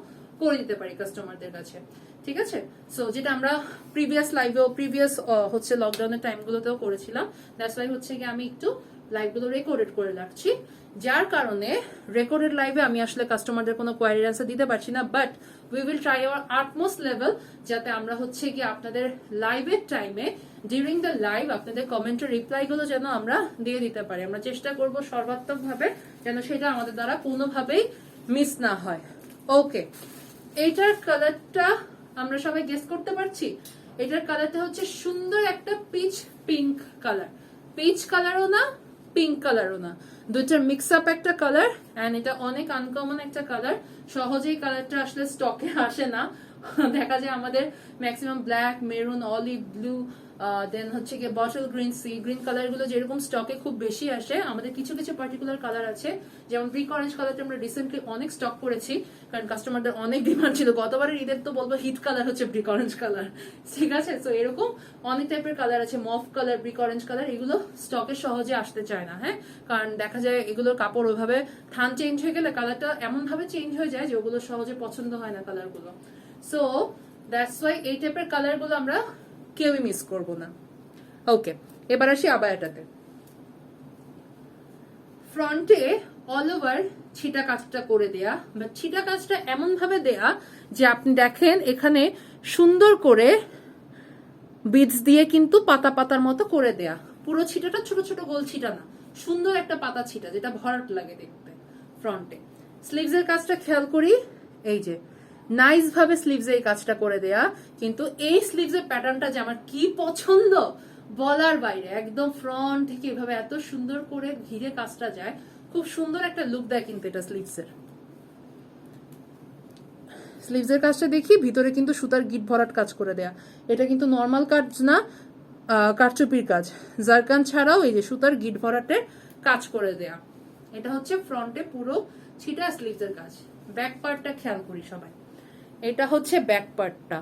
করে দিতে পারি কাস্টমারদের কাছে, ঠিক আছে। সো যেটা আমরা প্রিভিয়াস হচ্ছে লকডাউনের টাইমগুলোতেও করেছিলাম, দ্যাটস ওয়াই হচ্ছে কি আমি একটু লাইভগুলো রেকর্ডেড করে রাখছি, যার কারণে রেকর্ডেড লাইভে আমি আসলে কাস্টমারদের কোনো কোয়ারির অ্যান্সার দিতে পারছি না, but we will try our utmost level যাতে আমরা হচ্ছে কি আপনাদের লাইভের টাইমে ডিউরিং দ্য লাইভ আপনাদের কমেন্টের রিপ্লাইগুলো যেন আমরা দিয়ে দিতে পারি। আমরা চেষ্টা করব সর্বাত্মক ভাবে যেন সেটা আমাদের দ্বারা কোনোভাবেই মিস না হয়। ওকে, এইটার কালারটা আমরা সবাই গেস করতে পারছি। এটার কালারটা হচ্ছে সুন্দর একটা পিচ পিঙ্ক কালার, পিচ কালারও না পিঙ্ক কালারও না, দুইটার মিক্স আপ একটা কালার, এন্ড এটা অনেক আনকমন একটা কালার। সহজেই কালারটা আসলে স্টকে আসে না, দেখা যায় আমাদের maximum black, maroon, olive blue, then হচ্ছে গিয়ে bottle green, sea green colour গুলো যেরকম স্টকে খুব বেশি আসে, আমাদের কিছু কিছু পার্টিকুলার কালার আছে, যেমন ব্রিক অরেঞ্জ কালারটা আমরা রিসেন্টলি অনেক স্টক করেছি, কারণ কাস্টমারদের অনেক ডিমান্ড ছিল। গতবারের ঈদের তো বলবো হিট কালার হচ্ছে ব্রিক অরেঞ্জ কালার, ঠিক আছে। তো এরকম অনেক টাইপের কালার আছে, মফ কালার, ব্রিক অরেঞ্জ কালার, এগুলো স্টকে সহজে আসতে চায় না, হ্যাঁ, কারণ দেখা যায় এগুলোর কাপড় ওইভাবে থান চেঞ্জ হয়ে গেলে কালারটা এমন ভাবে চেঞ্জ হয়ে যায় যে ওগুলো সহজে পছন্দ হয় না কালারগুলো। সো দ্যাটস ওয়াই এই টাইপের কালারগুলো আমরা কেউই মিস করব না। ওকে, এবার আসি আবায়াটাতে। ফ্রন্টে অল ওভার ছিটা কাজটা করে দেয়া, বাট ছিটা কাজটা এমন ভাবে দেয়া যে আপনি দেখেন এখানে সুন্দর করে বিডস দিয়ে কিন্তু পাতা পাতার মতো করে দেয়া। পুরো ছিটাটা ছোট ছোট গোল ছিটা না, সুন্দর একটা পাতা ছিটা যেটা ভরাট লাগে দেখতে। ফ্রন্টে স্লিভসের কাজটা খেয়াল করি, এই যে নাইস ভাবে স্লিভস এই কাজটা করে দেয়া, কিন্তু এই স্লিভসের প্যাটার্নটা যে আমার কি পছন্দ বলার বাইরে, একদম ফ্রন্ট থেকে এভাবে এত সুন্দর করে ঘিরে কাজটা যায়, খুব সুন্দর একটা লুক দেয় কিন্তু এটা স্লিভসের। স্লিভসের কাজটা দেখি, ভিতরে কিন্তু সুতার গিট ভরাট কাজ করে দেয়া, এটা কিন্তু নর্মাল কাজ না, কারচুপির কাজ, জারকান ছাড়াও এই যে সুতার গিট ভরাটের কাজ করে দেয়া। এটা হচ্ছে ফ্রন্টে পুরো ছিটা স্লিভসের কাজ। ব্যাক পার্টটা খেয়াল করি সবাই, এটা হচ্ছে ব্যাক পার্টটা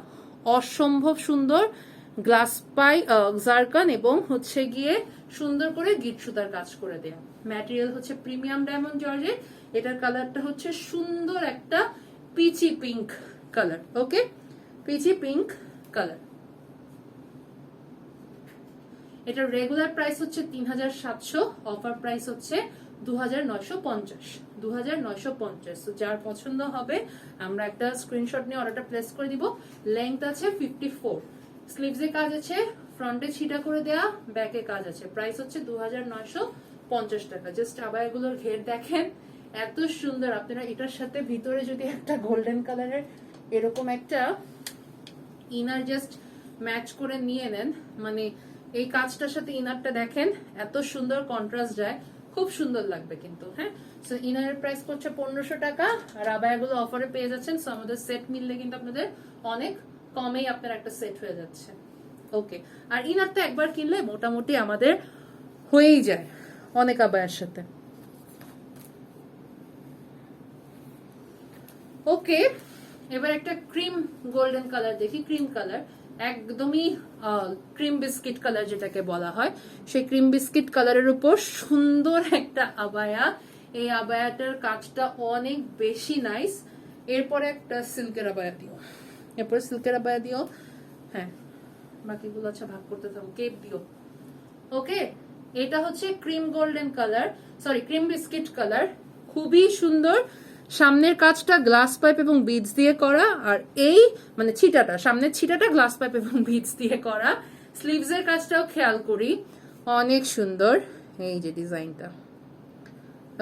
অসম্ভব সুন্দর, গ্লাস পাই জারকান এবং হচ্ছে গিয়ে সুন্দর করে গিট সুতার কাজ করে দেয়া। ম্যাটেরিয়াল হচ্ছে প্রিমিয়াম ডায়মন্ড জর্জেট, এটার কালারটা হচ্ছে সুন্দর একটা পিচি পিঙ্ক কালার। ওকে, পিচি পিঙ্ক কালার। এটার রেগুলার প্রাইস হচ্ছে 3700, অফার প্রাইস হচ্ছে 2950, 2950। যার পছন্দ হবে আমরা একটা স্ক্রিনশট নিয়ে অর্ডারটা প্লেস করে দিব। লেংথ আছে 54, স্লিভসে কাজ আছে, ফ্রন্টে ছিটা করে দেয়া, ব্যাকে কাজ আছে। প্রাইস হচ্ছে 2950 টাকা। জাস্ট আবায়াগুলোর ঘের দেখেন এত সুন্দর। আপনারা এটার সাথে ভিতরে যদি একটা গোল্ডেন কালারের এরকম একটা ইনার জাস্ট ম্যাচ করে নিয়ে নেন, মানে এই কাজটার সাথে ইনারটা দেখেন এত সুন্দর কন্ট্রাস্ট যায়, খুব সুন্দর লাগবে কিন্তু। হ্যাঁ, সো ইনারের প্রাইস করছে 1500 টাকা, আর আবায়াগুলো অফারে পেয়ে যাচ্ছেন। সো আমাদের সেট মিললে কিন্তু আপনাদের অনেক কমেই আপনার একটা সেট হয়ে যাচ্ছে। ওকে, আর ইনার তো একবার কিনলে মোটামুটি আমাদের হয়েই যায় অনেক আবায়ার সাথে। ওকে, এবার একটা ক্রিম গোল্ডেন কালার দেখি। ক্রিম কালার, একদমই ক্রিম বিস্কিট কালার যেটাকে বলা হয়, সেই ক্রিম বিস্কিট কালারের উপর সুন্দর একটা আবায়া। এই আবায়াটার কাজটা অনেক বেশি নাইস। এরপরে একটা সিল্কের আবায়া দিও, এরপরে সিল্কের আবায়া দিও। হ্যাঁ, বাকিগুলো আচ্ছা ভাগ করতে থাকো, কেপ দিও। ওকে, এটা হচ্ছে cream golden colour, sorry cream biscuit colour, খুবই সুন্দর। সামনের কাজটা গ্লাস পাইপ এবং বিডস দিয়ে করা, আর এই মানে ছিটাটা, সামনের ছিটাটা গ্লাস পাইপ এবং বিডস দিয়ে করা। স্লিভস এর কাজটাও খেয়াল করি, অনেক সুন্দর এই যে ডিজাইনটা।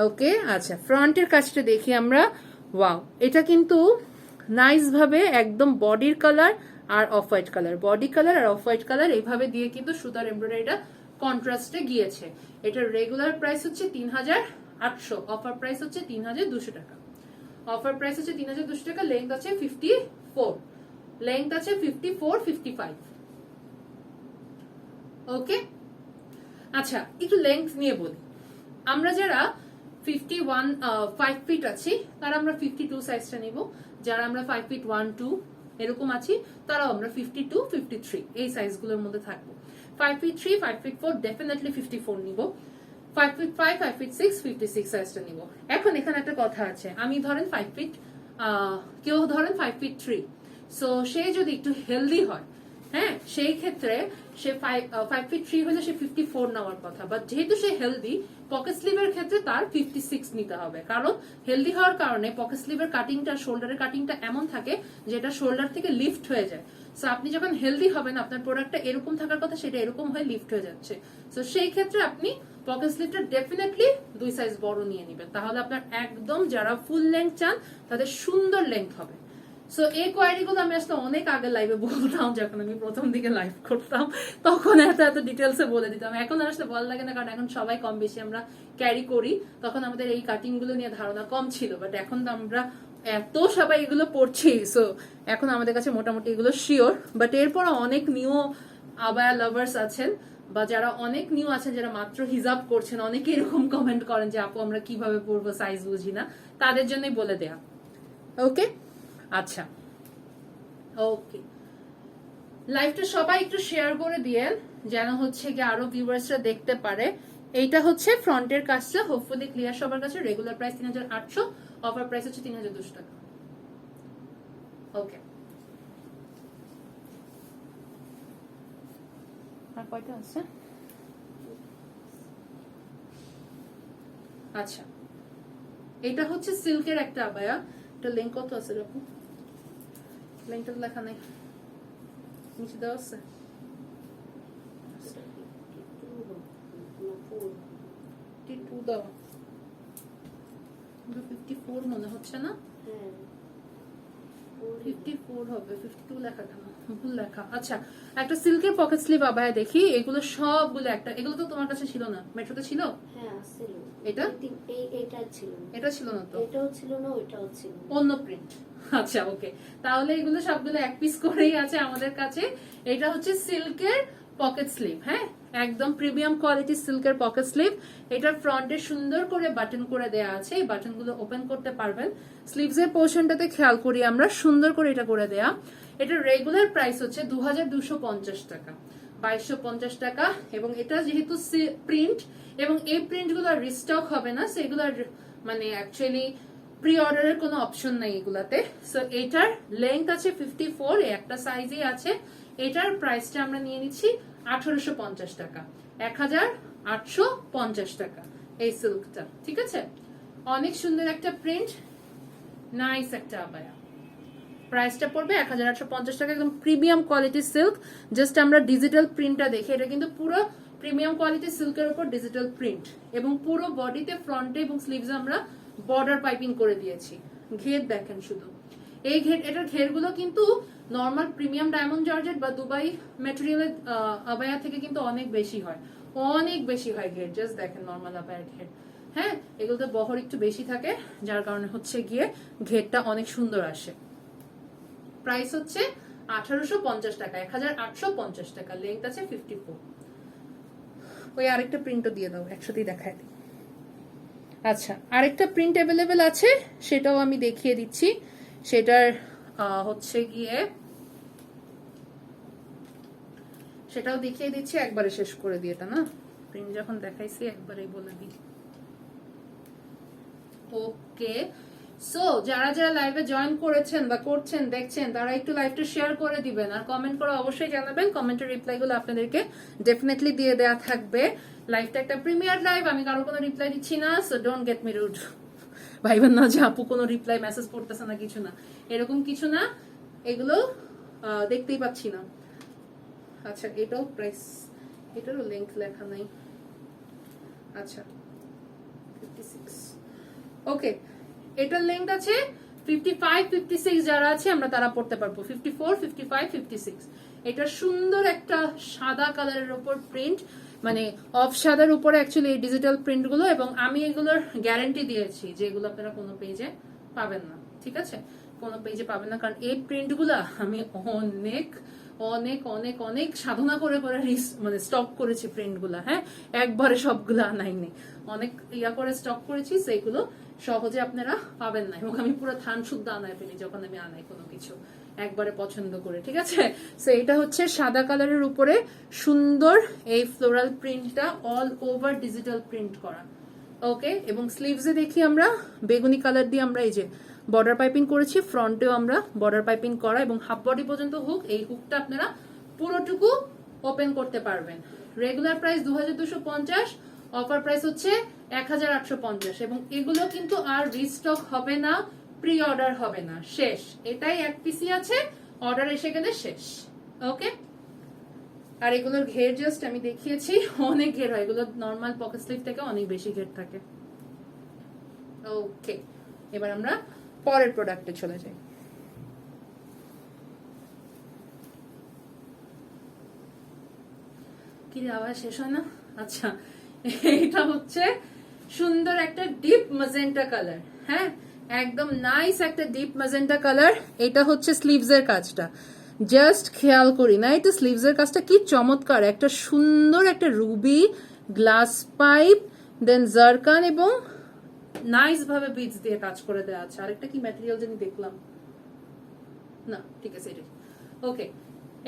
ওকে, আচ্ছা ফ্রন্টের কাজটা দেখি আমরা। ওয়াও, এটা কিন্তু নাইস ভাবে একদম বডির কালার আর off white colour, body colour আর অফ হোয়াইট কালার এইভাবে দিয়ে কিন্তু সুতার এমব্রয়ডারিটা কন্ট্রাস্টে গিয়েছে। এটার রেগুলার প্রাইস হচ্ছে ৩৮০০, অফার প্রাইস হচ্ছে ৩২০০ টাকা। অফার প্রাইস হচ্ছে ৩২০০ টাকা। লেন্থ আছে 54, লেন্থ আছে 54, 55। ওকে, আচ্ছা একটু লেন্থ নিয়ে বলি। আমরা যারা 5 ফিট আছি তারা আমরা 52 সাইজটা নিব। যারা আমরা 5 ফিট 1, 2 এরকম আছি তারাও আমরা 52, 53 এই সাইজগুলোর মধ্যে থাকবো। 5 ফিট 3, 5 ফিট 4 ডেফিনেটলি 54 নিব। 5 ফিট 5, 5 ফিট 6, 56 সাইজটা নিব। এখন এখানে একটা কথা আছে, আমি ধরেন 5 ফিট, কেউ ধরেন 5 ফিট 3, সো সে যদি একটু হেলদি হয়, হ্যাঁ সেই ক্ষেত্রে সে 5 ফিট 3 হলে সে 54 নেওয়ার কথা, বাট যেহেতু সে হেলদি, পকেট স্লিভের ক্ষেত্রে তার 56 নিতে হবে। কারণ হেলদি হওয়ার কারণে পকেট স্লিভের কাটিংটা, শোল্ডারের কাটিংটা এমন থাকে যেটা শোল্ডার থেকে লিফট হয়ে যায়। সো আপনি যখন হেলদি হবেন, আপনার প্রোডাক্টটা এরকম থাকার কথা, সেটা এরকম হয়ে লিফট হয়ে যাচ্ছে। সো সেই ক্ষেত্রে আপনি পকেট স্লিভটা ডেফিনেটলি 2 সাইজ বড় নিয়ে নেবেন, তাহলে আপনার একদম যারা ফুল লেন্থ চান তাদের সুন্দর লেন্থ হবে। সো এই কোয়ারিগুলো আমি আসলে অনেক আগে লাইভে বলতাম, যখন আমি প্রথম দিকে লাইভ করতাম তখন এত ডিটেলসে বলে দিতাম। এখন আসলে ভালো লাগে না, কারণ এখন সবাই কম বেশি আমরা ক্যারি করি। তখন আমাদের এই কাটিং গুলো নিয়ে ধারণা কম ছিল, বাট এখন তো আমরা এত সবাই এগুলো পড়ছি, সো এখন আমাদের কাছে মোটামুটি এগুলো শিওর। বাট এরপর অনেক নিউ আবায়া লাভার্স আছেন, বা যারা অনেক নিউ আছেন, যারা মাত্র হিজাব করছেন, অনেকে এরকম কমেন্ট করেন যে আপু আমরা কিভাবে পড়বো, সাইজ বুঝি না, তাদের জন্যই বলে দেয়া। ওকে, আচ্ছা ওকে, লাইভটা সবাই একটু শেয়ার করে দিয়েন যেন হচ্ছে কি আরো ভিউয়ার্সরা দেখতে পারে। এইটা হচ্ছে ফ্রন্টের কাজটা, হোপফুলি ক্লিয়ার সবার কাছে। রেগুলার প্রাইস ৩৮০০, অফার প্রাইস হচ্ছে ৩২০০ টাকা। ওকে, আর কয়টা আছে? আচ্ছা, এটা হচ্ছে সিল্কের একটা আবায়া। এটা লেন্থ কত আছে এরকম? লেন্থটা লেখা নাই, নিচে দেওয়া আছে। 52 দেওয়া, 54 মনে হচ্ছে না? 54 হবে, 52 লেখা কেন? ভুল লেখা। আচ্ছা, একটা সিল্কের পকেট স্লিভ আবায়া দেখি। এগুলো সবগুলো একটা, এগুলো তো তোমার কাছে ছিল না, মেট্রোতে ছিল? হ্যাঁ ছিল। এটা এটা ছিল না, এটা ছিল না তো, এটাও ছিল না, ওইটাও ছিল না, অন্য প্রিন্ট। আচ্ছা ওকে, তাহলে এগুলো সবগুলো এক পিস করেই আছে আমাদের কাছে। এটা হচ্ছে সিল্কের পকেট স্লিভ, হ্যাঁ একদম প্রিমিয়াম কোয়ালিটি সিল্কের পকেট স্লিভ। এটার ফ্রন্টে সুন্দর করে বাটন করে দেয়া আছে, এই বাটনগুলো ওপেন করতে পারবেন। স্লিভস এর পোর্শনটাতে খেয়াল করি আমরা, সুন্দর করে এটা করে দেয়া। এটার রেগুলার প্রাইস হচ্ছে 2250 টাকা, 2250 টাকা। এবং এটা যেহেতু প্রিন্ট, এবং এই প্রিন্টগুলো রিস্টক হবে না, সেগুলো মানে অ্যাকচুয়ালি প্রি অর্ডারের কোনো অপশন নাই এগুলাতে। সো এটার লেন্থ আছে 54, একটা সাইজই আছে। এটার প্রাইসটা আমরা নিয়ে নিচ্ছি 1850 টাকা, 1850 টাকা এই সিল্কটা। ঠিক আছে, অনেক সুন্দর একটা প্রিন্ট, নাইস একটা আবায়া। প্রাইসটা পড়বে 1850 টাকা, একদম প্রিমিয়াম কোয়ালিটির সিল্ক। জাস্ট আমরা ডিজিটাল প্রিন্টটা দেখি, এটা কিন্তু পুরো প্রিমিয়াম কোয়ালিটির সিল্কের উপর ডিজিটাল প্রিন্ট, এবং পুরো বডিতে, ফ্রন্টে এবং স্লিভসে আমরা বর্ডার পাইপিং করে দিয়েছি। ঘের দেখেন শুধু, এই ঘের, এটার ঘেরগুলো কিন্তু নর্মাল প্রিমিয়াম ডায়মন্ড জর্জেট বা দুবাই ম্যাটেরিয়ালের আবায়া থেকে কিন্তু অনেক বেশি হয়, অনেক বেশি হয় ঘের। জাস্ট দেখেন নর্মাল আবায়ার ঘের, হ্যাঁ এগুলোতে বহর একটু বেশি থাকে, যার কারণে হচ্ছে গিয়ে ঘেরটা অনেক সুন্দর আসে। প্রাইস হচ্ছে 1850 টাকা, 1850 টাকা। লেন্থ আছে 54। ওই আরেকটা প্রিন্টও দিয়ে দাও, একসাথেই দেখায় দিই। আচ্ছা, আরেকটা প্রিন্ট অ্যাভেলেবেল আছে, সেটাও আমি দেখিয়ে দিচ্ছি। সেটার হচ্ছে গিয়ে, সেটাও দেখিয়ে দিচ্ছি, একবারে শেষ করে দিয়ে, এটা না প্রিন্ট যখন দেখাইছি একবারেই বলে দিই। ওকে, সো যারা যারা লাইভে জয়েন করেছেন বা করছেন দেখছেন, তারা একটু লাইভটা শেয়ার করে দিবেন আর কমেন্ট করে অবশ্যই জানাবেন। কমেন্টের রিপ্লাই গুলো আপনাদেরকে ডেফিনেটলি দিয়ে দেয়া থাকবে। লাইভটা একটা প্রিমিয়ার লাইভ, আমি কারো কোনো রিপ্লাই দিচ্ছি না, so don't get me rude. ভাইবেন না যে আপু কোনো রিপ্লাই মেসেজ করতেছে না, কিছু না, এরকম কিছু না, এগুলো দেখতেই পাচ্ছি না। আচ্ছা, এটাও প্রাইস, এটারও লিংক লেখা নাই। আচ্ছা 56, ওকে, এটার লেন্থ আছে 55, 56 যারা আছে আমরা তারা পড়তে পারবো। 54, 55, 56। এটা সুন্দর একটা সাদা কালারের উপর প্রিন্ট, মানে অফ সাদার উপরে অ্যাকচুয়ালি এই ডিজিটাল প্রিন্ট গুলো, এবং আমি এগুলোর গ্যারান্টি দিয়েছি যে এগুলো আপনারা কোনো পেজে পাবেন না, ঠিক আছে? কোনো পেজে পাবেন না, কারণ এই প্রিন্ট গুলা আমি অনেক অনেক অনেক অনেক সাধনা করে করে মানে স্টক করেছি প্রিন্ট গুলা। হ্যাঁ, একবারে সবগুলো আনাইনি, অনেক ইয়া করে স্টক করেছি, সেইগুলো সহজে আপনারা পাবেন না, এবং আমি পুরো থান শুদ্ধ আনাই ফেলি যখন আমি আনাই কোনো কিছু একবারে পছন্দ করে, ঠিক আছে? সো এটা হচ্ছে সাদা কালারের উপরে সুন্দর এই ফ্লোরাল প্রিন্টটা অল ওভার ডিজিটাল প্রিন্ট করা। ওকে, এবং স্লিভসে দেখি আমরা বেগুনি কালার দিয়ে আমরা এই যে বর্ডার পাইপিং করেছি, ফ্রন্টেও আমরা বর্ডার পাইপিং করা, এবং হাফ বডি পর্যন্ত হুক, এই হুকটা আপনারা পুরোটুকু ওপেন করতে পারবেন। রেগুলার প্রাইস 2250, অফার প্রাইস হচ্ছে 1850, এবং এগুলো কিন্তু আর রিস্টক হবে না, প্রি অর্ডার হবে না, শেষ। এটাই এক পিসি আছে, অর্ডার এসে গেলে শেষ। ওকে, আর এগুলোর ঘের জাস্ট আমি দেখিয়েছি, অনেক ঘের হয়, এগুলো নর্মাল পকেট স্লিভ থেকে অনেক বেশি ঘের থাকে। ওকে, এবার আমরা পরের প্রোডাক্টে চলে যাই। কি আওয়াজ শেষ হয় না? আচ্ছা, এটা হচ্ছে সুন্দর একটা ডিপ ম্যাজেন্টা কালার। হ্যাঁ, একদম নাইস একটা ডিপ ম্যাজেন্টা কালার। এটা হচ্ছে স্লিভস এর কাজটা, জাস্ট খেয়াল করি না, এটা স্লিভস এর কাজটা কি চমৎকার, একটা সুন্দর একটা রুবি গ্লাস পাইপ, দেন জারকান, এবং নাইস ভাবে বিটস দিয়ে কাজ করে দেওয়া আছে। আরেকটা কি ম্যাটেরিয়াল জানি দেখলাম না, ঠিক আছে এটা। ওকে,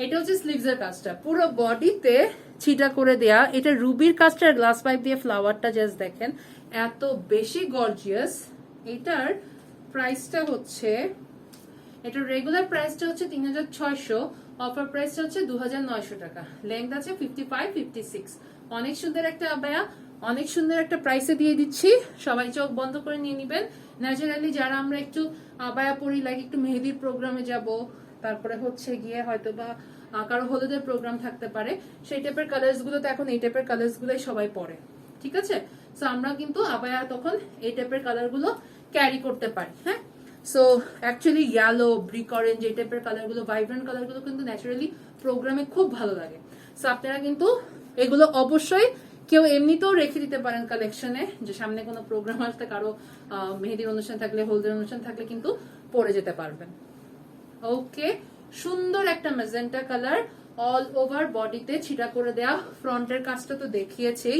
এটা হচ্ছে স্লিভস এর কাজটা, পুরো বডিতে ছিটা করে দেয়া। এটা রুবির কাজটা, গ্লাস পাইপ দিয়ে ফ্লাওয়ারটা জাস্ট দেখেন, এত বেশি গর্জিয়াস। এটার প্রাইসটা হচ্ছে, এটার রেগুলার প্রাইসটা হচ্ছে 3600, অফার প্রাইসটা হচ্ছে 2900 টাকা। লেন্থ আছে 55, 56। অনেক সুন্দর একটা আবায়া, অনেক সুন্দর একটা প্রাইসে দিয়ে দিচ্ছি, সবাই চোখ বন্ধ করে নিয়ে নিবেন। ন্যাচারালি যারা আমরা একটু আবায়া পরি, লাইক একটু মেহেদির প্রোগ্রামে যাব, তারপরে হচ্ছে গিয়ে হয়তো বা কারো হলুদের প্রোগ্রাম থাকতে পারে, সেই টাইপের কালার্স গুলো, তো এখন এই টাইপের কালার্স গুলোই সবাই পরে, ঠিক আছে? সো আমরা কিন্তু আবায়া তখন এই টাইপের কালার গুলো ক্যারি করতে পারি। হ্যাঁ, so actually yellow, brick orange, এই টাইপের কালার গুলো, ভাইব্রেন্ট কালার গুলো কিন্তু ন্যাচারালি প্রোগ্রামে খুব ভালো লাগে। সো আপনারা কিন্তু এগুলো অবশ্যই কেউ এমনিতেও রেখে দিতে পারেন কালেকশনে, যে সামনে কোনো প্রোগ্রাম আসতে, কারো মেহেদির অনুষ্ঠান থাকলে, হলদের অনুষ্ঠান থাকলে কিন্তু পরে যেতে পারবেন। ওকে, সুন্দর একটা ম্যাজেন্টা কালার, অল ওভার বডিতে ছিটা করে দেয়া। ফ্রন্টের কাজটা তো দেখিয়েছি,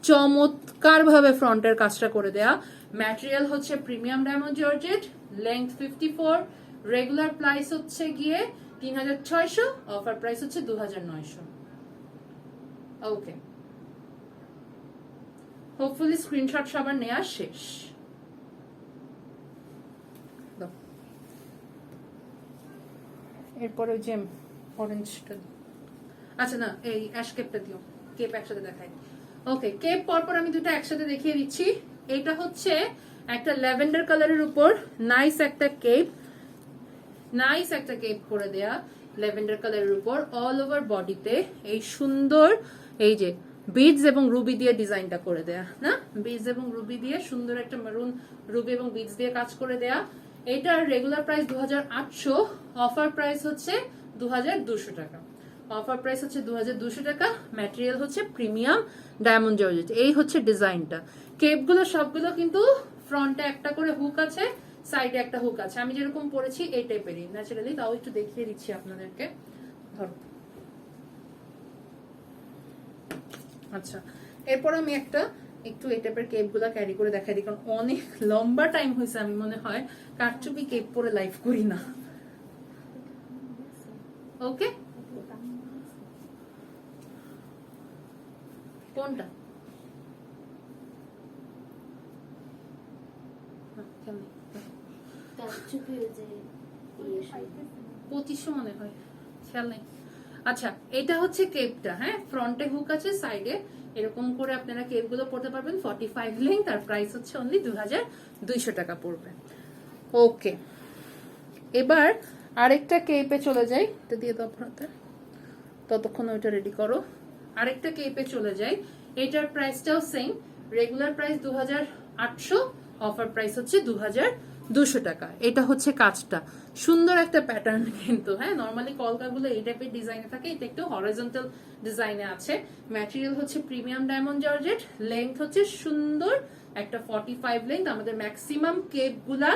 চমৎকার ভাবে ফ্রন্টের কাজটা করে দেয়া। ম্যাটেরিয়াল হচ্ছে premium diamond georgette, length 54, regular price হচ্ছে গিয়ে 3600, অফার প্রাইস হচ্ছে 2900। ওকে, হোপফুলি স্ক্রিনশট সবার নেওয়া শেষ। এরপরে ওই যে অরেঞ্জটা, আচ্ছা না, এই অ্যাশ কেপটা দিও, কেপ একসাথে দেখাই। ওকে, কেপ পরপর আমি দুটো একসাথে দেখিয়ে দিচ্ছি। এটা হচ্ছে একটা ল্যাভেন্ডার কালারের উপর নাইস একটা কেপ, নাইস একটা কেপ করে দেয়া ল্যাভেন্ডার কালারের উপর, অল ওভার বডিতে এই সুন্দর এই যে বিডস এবং রুবি দিয়ে ডিজাইনটা করে দেয়া, না বিডস এবং রুবি দিয়ে সুন্দর একটা মেরুন রুবি এবং বিডস দিয়ে কাজ করে দেয়া। এটার রেগুলার প্রাইস 2800, অফার প্রাইস হচ্ছে 2200 টাকা। অফার প্রাইস হচ্ছে 2200 টাকা। ম্যাটেরিয়াল হচ্ছে প্রিমিয়াম ডায়মন্ড জর্জেট। এই হচ্ছে ডিজাইনটা। কেপগুলো সবগুলো কিন্তু ফ্রন্টে একটা করে হুক আছে, সাইডে একটা হুক আছে, আমি যেরকম পরেছি এই টাইপেরই ন্যাচারালি, তাও একটু দেখিয়ে দিচ্ছি আপনাদেরকে। ধরো, আচ্ছা এরপর আমি একটু এই টাইপের কেপ গুলা ক্যারি করে দেখাই দিই, কারণ অনেক লম্বা টাইম হয়েছে আমি মনে হয় কারচুপি কেপ পরে লাইভ করি না। ওকে, কোনটা? কারচুপি ওই যে 2500 মনে হয়, খেয়াল নেই। আচ্ছা এটা হচ্ছে কেপটা, হ্যাঁ ফ্রন্টে হুক আছে, সাইডে এরকম করে আপনারা কেপ গুলো পড়তে পারবেন। 45 লেন্থ, আর প্রাইস হচ্ছে অনলি 2200 টাকা পড়বে। ওকে, এবার আরেকটা কেপে চলে যাই, এটা দিয়ে দাও আপনাদের, ততক্ষণ ওইটা রেডি করো। আরেকটা কেপে চলে যাই, এটার প্রাইসটাও same, regular price 2800, offer price হচ্ছে 2200 টাকা। এটা হচ্ছে কাজটা, সুন্দর একটা প্যাটার্ন কিন্তু, হ্যাঁ নরমালি কলকাগুলো এই টাইপের ডিজাইনে থাকে, এটা একটু হরিজন্টাল ডিজাইনে আছে। ম্যাটেরিয়াল হচ্ছে প্রিমিয়াম ডায়মন্ড জর্জেট, লেন্থ হচ্ছে সুন্দর একটা 45 লেন্থ। আমাদের ম্যাক্সিমাম কেপ গুলা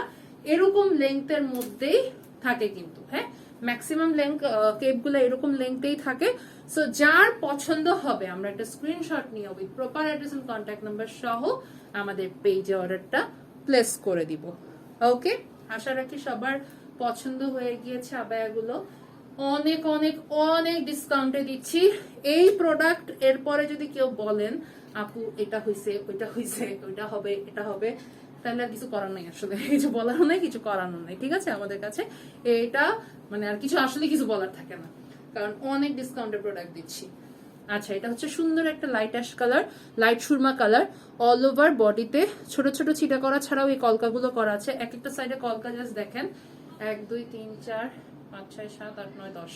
এরকম লেন্থের মধ্যেই থাকে কিন্তু, হ্যাঁ ম্যাক্সিমাম লেন্থ কেপ গুলা এরকম লেন্থেই থাকে। সো যার পছন্দ হবে আমরা একটা স্ক্রিনশট নিয়ে with proper address and contact number সহ আমাদের পেজে অর্ডারটা প্লেস করে দিব। ওকে, আশা রাখি সবার পছন্দ হয়ে গিয়েছে আবায়াগুলো। অনেক অনেক অনেক ডিসকাউন্টে দিচ্ছি এই প্রোডাক্ট। এরপরে যদি কেউ বলেন আপু এটা হইছে ওইটা হইছে, ওইটা হবে এটা হবে, তাহলে আর কিছু করার নাই, আসলে কিছু বলারও নাই কিছু করানোর নাই, ঠিক আছে আমাদের কাছে এটা মানে আর কিছু আসলে কিছু বলার থাকে না, কারণ অনেক ডিসকাউন্টের প্রোডাক্ট দিচ্ছি। আচ্ছা এটা হচ্ছে সুন্দর একটা light ash colour, light Surma colour, all over বডিতে ছোট ছোট ছিটা করা, ছাড়াও এই কলকাগুলো করা আছে। এক একটা সাইডে কলকা জাস্ট দেখেন, 1 2 3 4 5 6 7 8 9 10,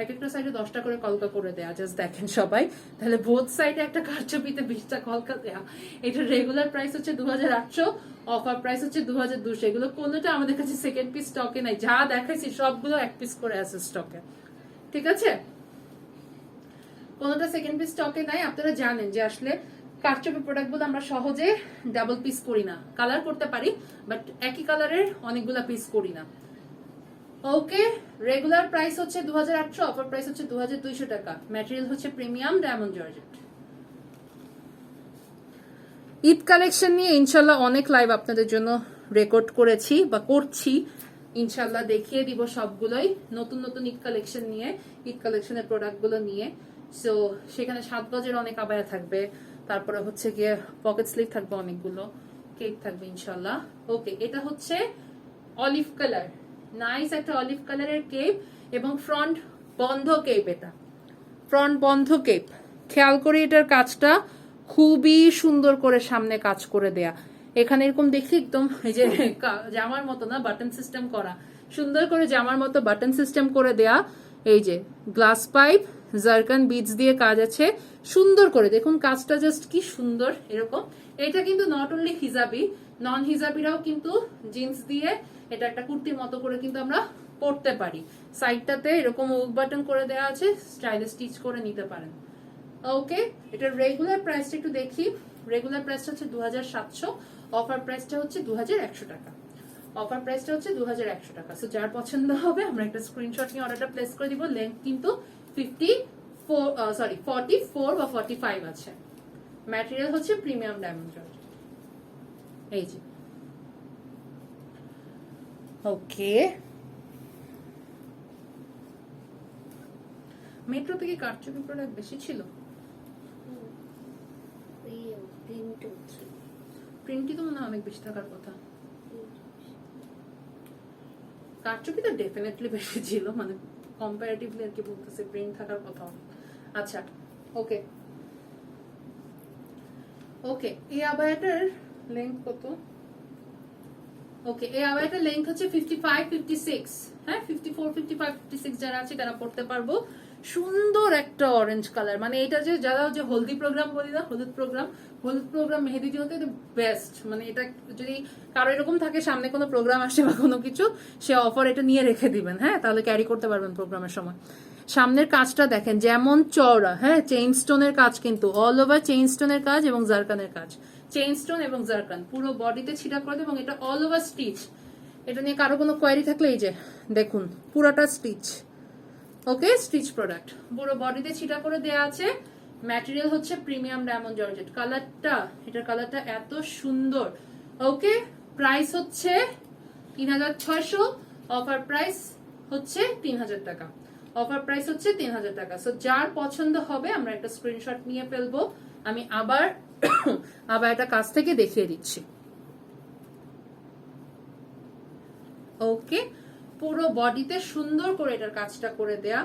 এক একটা সাইডে 10টা করে কলকা করে দেয়া, জাস্ট দেখেন সবাই, তাহলে বোথ সাইডে একটা কারচুপিতে 20টা কলকা দেয়া। এটা রেগুলার প্রাইস হচ্ছে 2800, অফার প্রাইস হচ্ছে 2200। এগুলো কোনোটা আমাদের কাছে সেকেন্ড পিস স্টকে নাই, যা দেখাইছি সবগুলো এক পিস করে আছে স্টকে, ঠিক আছে কোনোটা সেকেন্ড পিস স্টকে নাই। আপনারা জানেন যে আসলে কারচুপি প্রোডাক্ট গুলো আমরা সহজে ডাবল পিস করি না, কালার করতে পারি বাট একই কালারের অনেকগুলা পিস করি না। ওকে, রেগুলার প্রাইস হচ্ছে 2800, অফার প্রাইস হচ্ছে 2200 টাকা। ম্যাটেরিয়াল হচ্ছে premium diamond georgette. Eid collection নিয়ে ইনশাল্লাহ অনেক লাইভ আপনাদের জন্য রেকর্ড করেছি বা করছি, ইনশাল্লাহ দেখিয়ে দিব সবগুলোই নতুন নতুন ঈদ কালেকশন নিয়ে, ঈদ কালেকশনের প্রোডাক্ট গুলো নিয়ে। সো সেখানে 7 গজের অনেক আবায়া থাকবে, তারপরে হচ্ছে গিয়ে পকেট স্লিভ থাকবে অনেকগুলো, কেক থাকবে ইনশাল্লাহ। ওকে, এটা হচ্ছে অলিভ কালার, নাইস একটা অলিভ কালারের কেপ এবং ফ্রন্ট বন্ধ কেপ, এটা ফ্রন্ট বন্ধ কেপ। খেয়াল করে এটার কাজটা খুবই সুন্দর করে সামনে কাজ করে দেয়া, এখানে এরকম দেখি একদম এই যে জামার মতো না, বাটন সিস্টেম করা, সুন্দর করে জামার মতো বাটন সিস্টেম করে দেয়া। এই যে গ্লাস পাইপ জারকান বিডস দিয়ে কাজ আছে, সুন্দর করে দেখুন কাজটা, জাস্ট কি সুন্দর এরকম। এটা কিন্তু নট অনলি হিজাবি, নন হিজাবিরাও কিন্তু জিন্স দিয়ে এটা একটা কুর্তির মতো করে কিন্তু আমরা পরতে পারি। সাইডটাতে এরকম উক বাটন করে দেওয়া আছে, স্টাইলে স্টিচ করে নিতে পারেন। ওকে, এটার রেগুলার প্রাইসটা একটু দেখি, রেগুলার প্রাইসটা হচ্ছে 2700, অফার প্রাইসটা হচ্ছে 2100 টাকা, অফার প্রাইসটা হচ্ছে 2100 টাকা। সো যার পছন্দ হবে আমরা একটা স্ক্রিনশট নিয়ে অর্ডারটা প্লেস করে দিব। লেন্থ কিন্তু 44 বা 45 আছে। ম্যাটেরিয়াল হচ্ছে প্রিমিয়াম ডায়মন্ড জর্জেট, এই যে। ওকে, মেট্রো থেকে কারচুপি প্রোডাক্ট বেশি ছিল, প্রিন্টই তো মনে হয় অনেক বেশি থাকার কথা, কারচুপি তো ডেফিনেটলি বেশি ছিল, মানে কম্পারেটিভলি আর কি বলতেছে, প্রিন্ট থাকার কথা। আচ্ছা ওকে, ওকে এই আবায়াটার লেন্থ কত? ওকে, এই আবায়াটার লেন্থ হচ্ছে 55 56, হ্যাঁ 54 55 56 যারা আছে তারা পড়তে পারবো। সুন্দর একটা অরেঞ্জ কালার, মানে এটা যে যারা যে হলদি প্রোগ্রাম বলি না, হলুদ প্রোগ্রাম মেহেদি দিয়ে হতে বেস্ট। মানে এটা যদি কারো এরকম থাকে সামনে কোনো প্রোগ্রাম আসে বা কোনো কিছু, সে অফার এটা নিয়ে রেখে দিবেন, হ্যাঁ তাহলে ক্যারি করতে পারবেন প্রোগ্রামের সময়। সামনের কাজটা দেখেন যেমন চওড়া, হ্যাঁ চেইন স্টোনের কাজ কিন্তু, অল ওভার চেইন স্টোনের কাজ এবং জারকানের কাজ, চেইন স্টোন এবং জারকান পুরো বডিতে ছিটা করে, এবং এটা অল ওভার স্টিচ, এটা নিয়ে কারো কোনো কোয়ারি থাকলে এই যে দেখুন পুরোটা স্টিচ, ওকে স্টিচ প্রোডাক্ট, পুরো বডিতে ছিটা করে দেয়া আছে। ম্যাটেরিয়াল হচ্ছে প্রিমিয়াম ডায়মন্ড জর্জেট। কালারটা, এটার কালারটা এত সুন্দর। ওকে, প্রাইস হচ্ছে 3600, অফার প্রাইস হচ্ছে 3000 টাকা। অফার প্রাইস হচ্ছে 3000 টাকা। সো যার পছন্দ হবে আমরা একটা স্ক্রিনশট নিয়ে ফেলবো। আমি আবার এটা কাছ থেকে দেখিয়ে দিচ্ছি। ওকে, পুরো বডিতে সুন্দর করে এটার কাজটা করে দেয়া,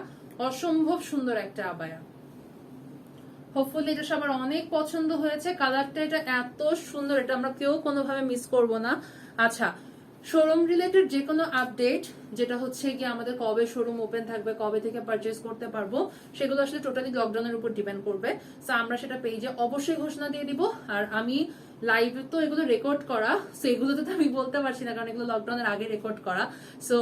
অসম্ভব সুন্দর একটা আবায়া। হোপফুলি এটা সবার অনেক পছন্দ হয়েছে। কালারটা এটা এত সুন্দর, এটা আমরা কেউ কোনোভাবে মিস করব না। আচ্ছা, শোরুম রিলেটেড যে কোনো আপডেট, যেটা হচ্ছে কি আমাদের কবে শোরুম ওপেন থাকবে, কবে থেকে পারচেজ করতে পারবো, সেগুলো আসলে টোটালি লকডাউনের উপর ডিপেন্ড করবে। সো আমরা সেটা পেজে অবশ্যই ঘোষণা দিয়ে দিব। আর আমি লাইভ তো এগুলো রেকর্ড করা, সো এগুলোতে তো আমি বলতে পারছি না, কারণ এগুলো লকডাউনের আগে রেকর্ড করা। সো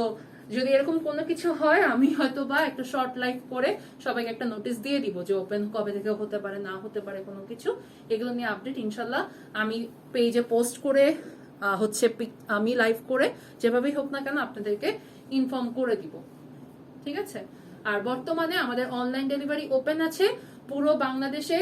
যদি এরকম কোনো কিছু হয়, আমি হয়তো বা একটা শর্ট লাইভ করে সবাইকে একটা নোটিশ দিয়ে দিব যে ওপেন কবে থেকে হতে পারে, না হতে পারে কোনো কিছু। এগুলো নিয়ে আপডেট ইনশাল্লাহ আমি পেজে পোস্ট করে হচ্ছে আমি লাইভ করে যেভাবেই হোক না কেন আপনাদেরকে ইনফর্ম করে দিব, ঠিক আছে। আর বর্তমানে আমাদের অনলাইন ডেলিভারি ওপেন আছে পুরো বাংলাদেশে।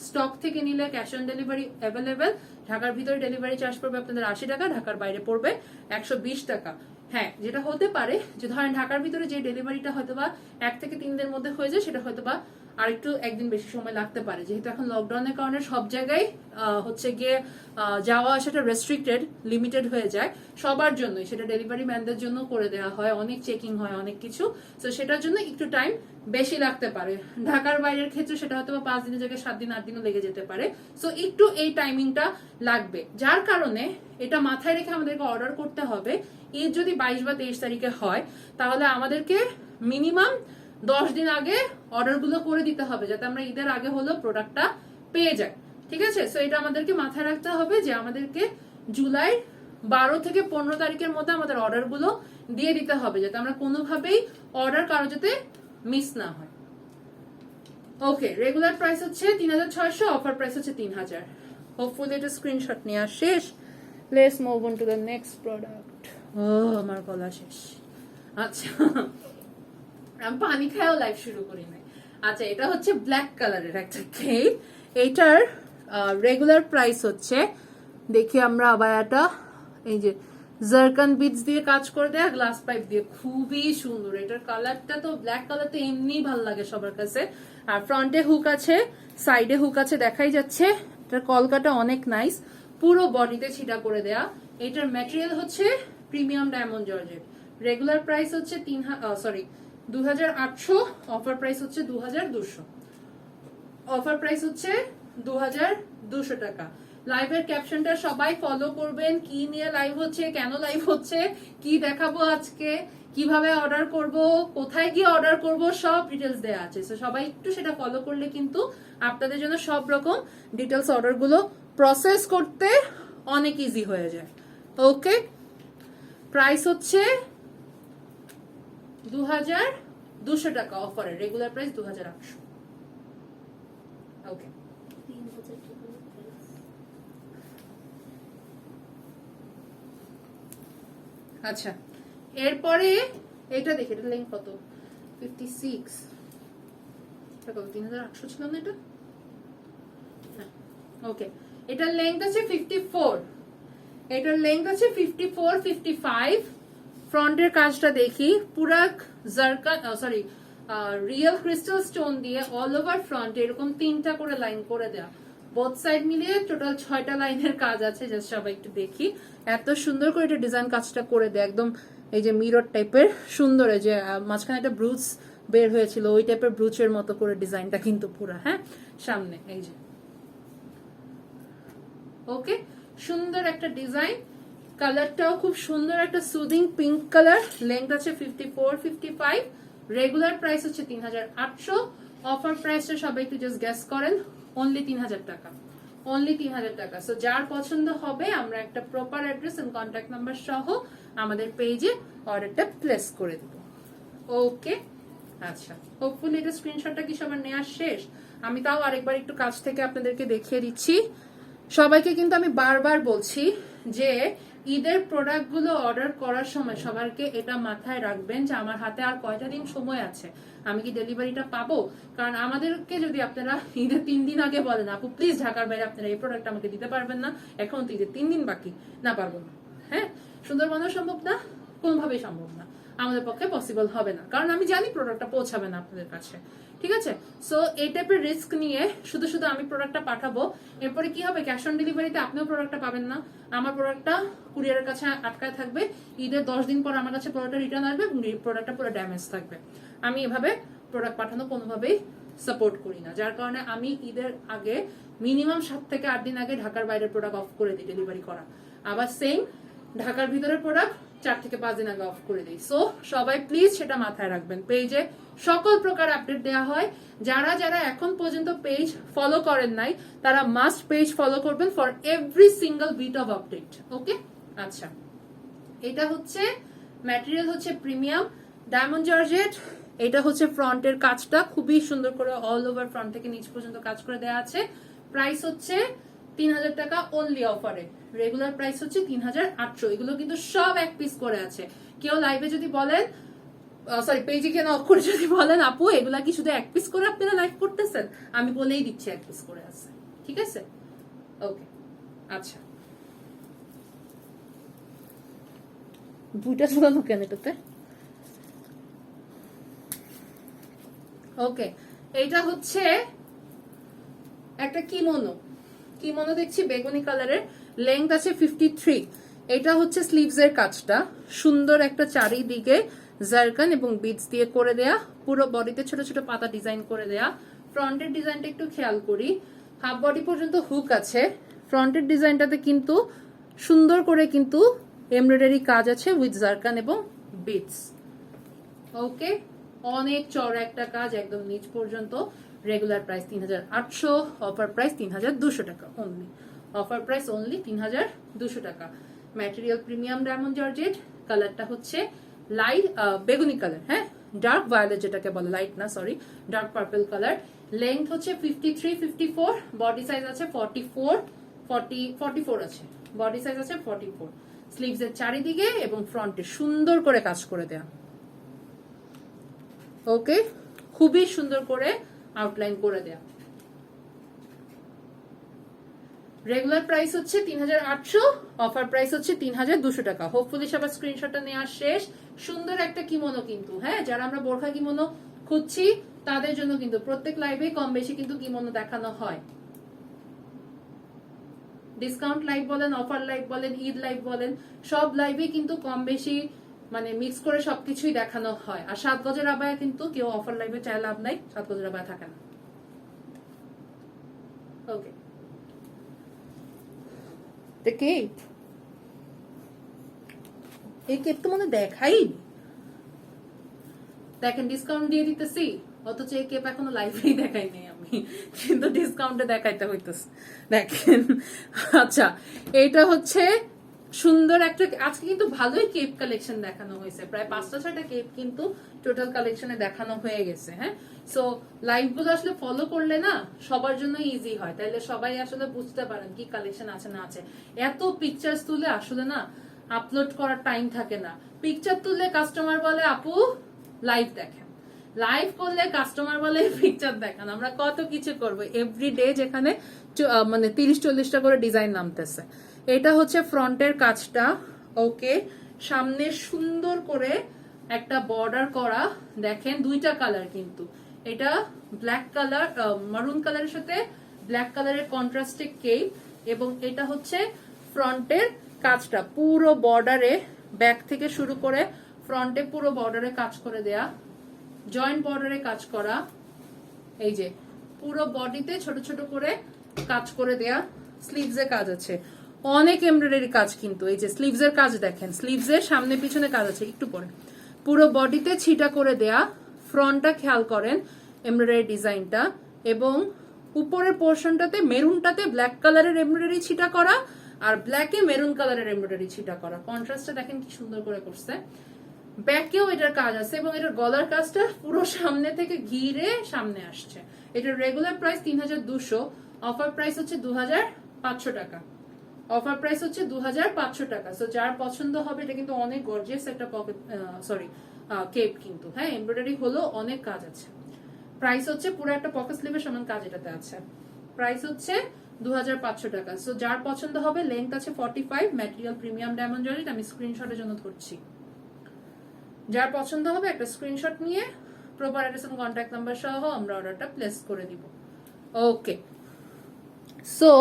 স্টক থেকে নিলে ক্যাশ অন ডেলিভারি অ্যাভেলেবেল। ঢাকার ভিতরে ডেলিভারি চার্জ পড়বে আপনাদের 80 টাকা, ঢাকার বাইরে পড়বে 120 টাকা। হ্যাঁ, যেটা হতে পারে যে ধরেন ঢাকার ভিতরে যে ডেলিভারিটা হয়তো বা 1 থেকে 3 দিনের মধ্যে হয়ে যায়, সেটা হয়তো বা আরেকটু একদিন বেশি সময় লাগতে পারে, যেহেতু এখন লকডাউনের কারণে সব জায়গায় হচ্ছে গিয়ে যাওয়া আসাটা রেস্ট্রিক্টেড, লিমিটেড হয়ে যায় সবার জন্যই। সেটা ডেলিভারি ম্যানদের জন্য করে দেওয়া হয়, অনেক চেকিং হয়, অনেক কিছু। তো সেটার জন্য একটু টাইম বেশি লাগতে পারে। ঢাকার বাইরের ক্ষেত্রে সেটা হয়তো বা 5 দিনের জায়গায় 7 দিন 8 দিনও লেগে যেতে পারে। সো একটু এই টাইমিংটা লাগবে, যার কারণে এটা মাথায় রেখে আমাদেরকে অর্ডার করতে হবে। ঈদ যদি 22 বা 23 তারিখে হয়, তাহলে আমাদেরকে মিনিমাম 10 দিন আগে অর্ডারগুলো করে দিতে হবে, যাতে আমরা ঈদের আগে হলেও প্রোডাক্টটা পেয়ে যাই, ঠিক আছে। সো এটা আমাদেরকে মাথায় রাখতে হবে যে আমাদেরকে জুলাই 12 থেকে 15 তারিখের মধ্যে আমাদের অর্ডারগুলো দিয়ে দিতে হবে, যাতে আমরা কোনোভাবেই অর্ডার কারো যাতে মিস না হয়। ওকে, রেগুলার প্রাইস হচ্ছে 3600, অফার প্রাইস হচ্ছে 3000। হোপফুলি এটা স্ক্রিনশট নেওয়া শেষ। Let's move on to the next product. ও আমার গলা শেষ। আচ্ছা, আমি পানি খাইও লাইভ শুরু করি নাই। আচ্ছা, এটা হচ্ছে ব্ল্যাক কালারের একটা কেক। এইটার রেগুলার প্রাইস হচ্ছে, দেখি আমরা আবায়াটা, এই যে জারকান বিটস দিয়ে কাজ করে দেয়া, গ্লাস পাইপ দিয়ে, খুবই সুন্দর। এটার কালারটা তো, ব্ল্যাক কালার তো এমনি ভালো লাগে সবার কাছে। আর ফ্রন্টে হুক আছে, সাইডে হুক আছে, দেখাই যাচ্ছে। এটার কলকাটা অনেক নাইস, পুরো বডিতে ছিটা করে দেয়া। এটার ম্যাটেরিয়াল হচ্ছে premium diamond georgette. Regular price হচ্ছে 2800, অফার প্রাইস হচ্ছে 2200। অফার প্রাইস হচ্ছে 2200 টাকা। লাইভের ক্যাপশনটা সবাই ফলো করবেন, কি নিয়ে লাইভ হচ্ছে, কেন লাইভ হচ্ছে, কি দেখাবো আজকে, কিভাবে অর্ডার করব, কোথায় গিয়ে অর্ডার করব, সব ডিটেলস দেওয়া আছে। সো সবাই একটু সেটা ফলো করলে কিন্তু আপনাদের জন্য সব রকম ডিটেলস অর্ডারগুলো প্রসেস করতে অনেক ইজি হয়ে যায়। ওকে, প্রাইস হচ্ছে 2200 টাকা অফারের। Regular price 2800। ওকে, 3000 টাকা প্রাইস। আচ্ছা, এরপরে এটা দেখি, এটা লেন্থ কত? 56। এটা কত? 3800 ছিল না এটা? হ্যাঁ, ওকে। এটার লেন্থ আছে 54। এটার লেন্থ আছে 54, 55। ফ্রন্টের কাজটা দেখি, পুরা জারকান রিয়েল ক্রিস্টাল স্টোন দিয়ে অল ওভার ফ্রন্ট এরকম 3টা করে লাইন করে দেয়া। বোথ সাইড মিলিয়ে টোটাল 6টা লাইনের কাজ আছে। জাস্ট সবাই একটু দেখি, এত সুন্দর করে এটা ডিজাইন কাজটা করে দেয়, একদম এই যে মিরর টাইপের সুন্দর। এই যে মাঝখানে একটা ব্রুচ বের হয়েছিল, ওই টাইপের ব্রুচের মতো করে ডিজাইনটা কিন্তু পুরা, হ্যাঁ, সামনে এই যে। ওকে, সুন্দর একটা ডিজাইন। কালারটাও খুব সুন্দর, একটা সুদিং পিঙ্ক কালার। লেন্থ আছে 54, 55। রেগুলার প্রাইস হচ্ছে 3800। অফার প্রাইসটা সবাই একটু জাস্ট গেস করেন, অনলি 3000 টাকা। অনলি 3000 টাকা। সো যার পছন্দ হবে আমরা একটা proper address and contact number সহ আমাদের পেজে অর্ডারটা প্লেস করে দেব। ওকে, আচ্ছা, হোপফুলি এটা স্ক্রিনশটটা কি সবার নেওয়া শেষ? আমি তাও আরেকবার একটু কাছ থেকে আপনাদেরকে দেখিয়ে দিচ্ছি। সবাইকে কিন্তু আমি বারবার বলছি যে ঈদের প্রোডাক্টগুলো অর্ডার করার সময় সবাইকে এটা মাথায় রাখবেন যে আমার হাতে আর কয়টা দিন সময় আছে, আমি কি ডেলিভারিটা পাবো। কারণ আমাদেরকে যদি আপনারা ঈদের 3 দিন আগে বলেন আপু প্লিজ ঢাকার বাইরে আপনারা এই প্রোডাক্ট আমাকে দিতে পারবেন না, এখন তো ঈদের 3 দিন বাকি, না পারবো না। হ্যাঁ, সুন্দরবনও সম্ভব না, কোনোভাবেই সম্ভব না, আমাদের পক্ষে পসিবল হবে না, কারণ আমি জানি প্রোডাক্টটা পৌঁছাবে না আপনাদের কাছে। ঠিক আছে, সো এই টাইপের রিস্ক নিয়ে শুধু শুধু আমি প্রোডাক্টটা পাঠাবো, এরপরে কি হবে, ক্যাশ অন ডেলিভারিতে আপনিও প্রোডাক্টটা পাবেন না, আমার প্রোডাক্টটা কুরিয়ারের কাছে আটকায় থাকবে, ঈদের 10 দিন পর আমার কাছে প্রোডাক্টটা রিটার্ন আসবে এবং প্রোডাক্টটা পুরো ড্যামেজ থাকবে। আমি এভাবে প্রোডাক্ট পাঠানো কোনোভাবেই সাপোর্ট করি না, যার কারণে আমি ঈদের আগে মিনিমাম 7 থেকে 8 দিন আগে ঢাকার বাইরের প্রোডাক্ট অফ করে দিই ডেলিভারি করা, আবার সেম ঢাকার ভিতরের প্রোডাক্ট 4 থেকে 5 দিন আগে অফ করে দিই। সো সবাই প্লিজ সেটা মাথায় রাখবেন, পেজে সকল প্রকার আপডেট দেওয়া হয়। যারা যারা এখন পর্যন্ত পেজ ফলো করেন নাই তারা মাস্ট পেজ ফলো করবেন for every single bit of update. Okay, আচ্ছা, এটা হচ্ছে ম্যাটেরিয়াল হচ্ছে প্রিমিয়াম ডায়মন্ড জর্জেট। এটা হচ্ছে ফ্রন্টের কাজটা খুবই সুন্দর করে অল ওভার ফ্রন্ট থেকে নিচ পর্যন্ত কাজ করে দেওয়া আছে। প্রাইস হচ্ছে 3000 টাকা অনলি অফারে, রেগুলার প্রাইস হচ্ছে 3800। এগুলো কিন্তু সব এক পিস করে আছে। কেউ লাইভে যদি বলেন, সরি পেজে কেন অফ করে যদি বলেন আপু এগুলা কি শুধু এক পিস করে আপনারা লাইভ করতেছেন, আমি বলেই দিচ্ছি এক পিস করে আছে। ঠিক আছে, ওকে, আচ্ছা, দুইটা ঝুলানো কেন এটাতে। ওকে, এইটা হচ্ছে একটা কিমোনো দেখছি বেগুনি কালারের, লেংথ আছে 53। এটা হচ্ছে স্লিভস এর কাজটা, সুন্দর একটা চারিদিকে জারকান এবং বিডস দিয়ে করে দেয়া, পুরো বডিতে ছোট ছোট পাতা ডিজাইন করে দেয়া। ফ্রন্টের ডিজাইনটা একটু খেয়াল করি, হাফ বডি পর্যন্ত হুক আছে। ফ্রন্টের ডিজাইনটাতে কিন্তু সুন্দর করে কিন্তু এমব্রয়ডারি কাজ আছে উইথ জারকান এবং বিডস। ওকে, অনেক চড়া একটা কাজ একদম নিচ পর্যন্ত। রেগুলার প্রাইস 3800, অফার প্রাইস 3200 টাকা অনলি, অফার প্রাইস অনলি 3200 টাকা। ম্যাটেরিয়াল প্রিমিয়াম ডায়মন্ড জর্জেট, কালারটা হচ্ছে লাইট বেগুনি কালার, হ্যাঁ ডার্ক ভায়োলেট যেটাকে বলে, লাইট না sorry dark purple colour. Length হচ্ছে 53 54, বডি সাইজ আছে 44 আছে, বডি সাইজ আছে 44। স্লিভস এর চারিদিকে এবং ফ্রন্টে সুন্দর করে কাজ করে দেয়া। ওকে, খুবই সুন্দর করে আউটলাইন করে দেয়া। রেগুলার প্রাইস হচ্ছে 3800, অফার প্রাইস হচ্ছে 3200 টাকা। হোপফুলি সবার স্ক্রিনশটটা নেওয়া শেষ। সুন্দর একটা কিমোনো কিন্তু, হ্যাঁ যারা আমরা বোরখা কিমোনো খুঁজছি তাদের জন্য কিন্তু প্রত্যেক লাইভে কম বেশি কিন্তু কিমোনো দেখানো হয়। ডিসকাউন্ট লাইভ বলেন, অফার লাইভ বলেন, ঈদ লাইভ বলেন, সব লাইভে কিন্তু কম বেশি মানে মিক্স করে সবকিছুই দেখানো হয়। আর 7 গজের আবায়া কিন্তু কেউ অফার লাইভে চায় লাভ নাই, 7 গজের আবায়া থাকে না। ওকে, কেপ, এই কেপ তো মনে দেখাই, দেখেন ডিসকাউন্ট দিয়ে দিতেছি, অথচ এই কেপ এখনো লাইভেই দেখাই নেই আমি, কিন্তু ডিসকাউন্টে দেখাইতে হইতেছে। দেখেন, আচ্ছা এইটা হচ্ছে সুন্দর একটা, আজকে কিন্তু ভালোই কেপ কালেকশন দেখানো হয়েছে, প্রায় 5-6টা কেপ কিন্তু টোটাল কালেকশনে দেখানো হয়ে গেছে। হ্যাঁ, সো লাইভ গুলো আসলে ফলো করলে না সবার জন্য ইজি হয়, তাইলে সবাই আসলে বুঝতে পারেন কি কালেকশন আছে না আছে। এত পিকচার্স তুলে আসলে না আপলোড করার টাইম থাকে না। পিকচার তুললে কাস্টমার বলে আপু লাইভ দেখেন, লাইভ করলে কাস্টমার বলে পিকচার দেখান। আমরা কত কিছু করবো এভরিডে, যেখানে মানে 30-40টা করে ডিজাইন নামতেছে। এটা হচ্ছে ফ্রন্টের কাজটা। ওকে, সামনে সুন্দর করে একটা বর্ডার করা, দেখেন দুইটা কালার কিন্তু, এটা ব্ল্যাক কালার মারুন কালারের সাথে ব্ল্যাক কালারের কন্ট্রাস্টে কেপ, এবং এটা হচ্ছে ফ্রন্টের কাজটা পুরো বর্ডারে, ব্যাক থেকে শুরু করে ফ্রন্টে পুরো বর্ডারে কাজ করে দেয়া, জয়েন্ট বর্ডারে কাজ করা, এই যে পুরো বডিতে ছোট ছোট করে কাজ করে দেয়া। স্লিভস এর কাজ আছে, অনেক এমব্রয়ডারি কাজ কিন্তু, এই যে স্লিভস এর কাজ দেখেন, স্লিভস এর সামনে পিছনে কাজ আছে একটু পরে, পুরো বডিতে ছিটা করে দেয়া। ফ্রন্টটা খেয়াল করেন এমব্রয়ডারি ডিজাইনটা, এবং উপরের পোর্শনটাতে মেরুনটাতে ব্ল্যাক কালারের এমব্রয়ডারি ছিটা করা, আর ব্ল্যাকে মেরুন কালারের এমব্রয়ডারি ছিটা করা। কন্ট্রাস্টটা দেখেন কি সুন্দর করে করছে। ব্যাকেও এটার কাজ আছে, এবং এটার গলার কাজটা পুরো সামনে থেকে ঘিরে সামনে আসছে। এটার রেগুলার প্রাইস 3200, অফার প্রাইস হচ্ছে 2500 টাকা। অফার প্রাইস হচ্ছে 2500 টাকা। সো যার পছন্দ হবে, এটা কিন্তু অনেক গর্জিয়াস একটা পকেট কেপ কিন্তু, হ্যাঁ এমব্রয়ডারি হলো, অনেক কাজ আছে। প্রাইস হচ্ছে পুরো একটা পকেট স্লিভের সমান কাজ এটাতে আছে। প্রাইস হচ্ছে 2500 টাকা। সো যার পছন্দ হবে, লেন্থ আছে 45, ম্যাটেরিয়াল প্রিমিয়াম ডায়মন্ড জয়েন্ট, আমি স্ক্রিনশটের জন্য ধরছি। যার পছন্দ হবে একটা স্ক্রিনশট নিয়ে প্রপার অ্যাড্রেস এবং কন্ট্যাক্ট নাম্বার সহ আমরা অর্ডারটা প্লেস করে দিব। ওকে, সো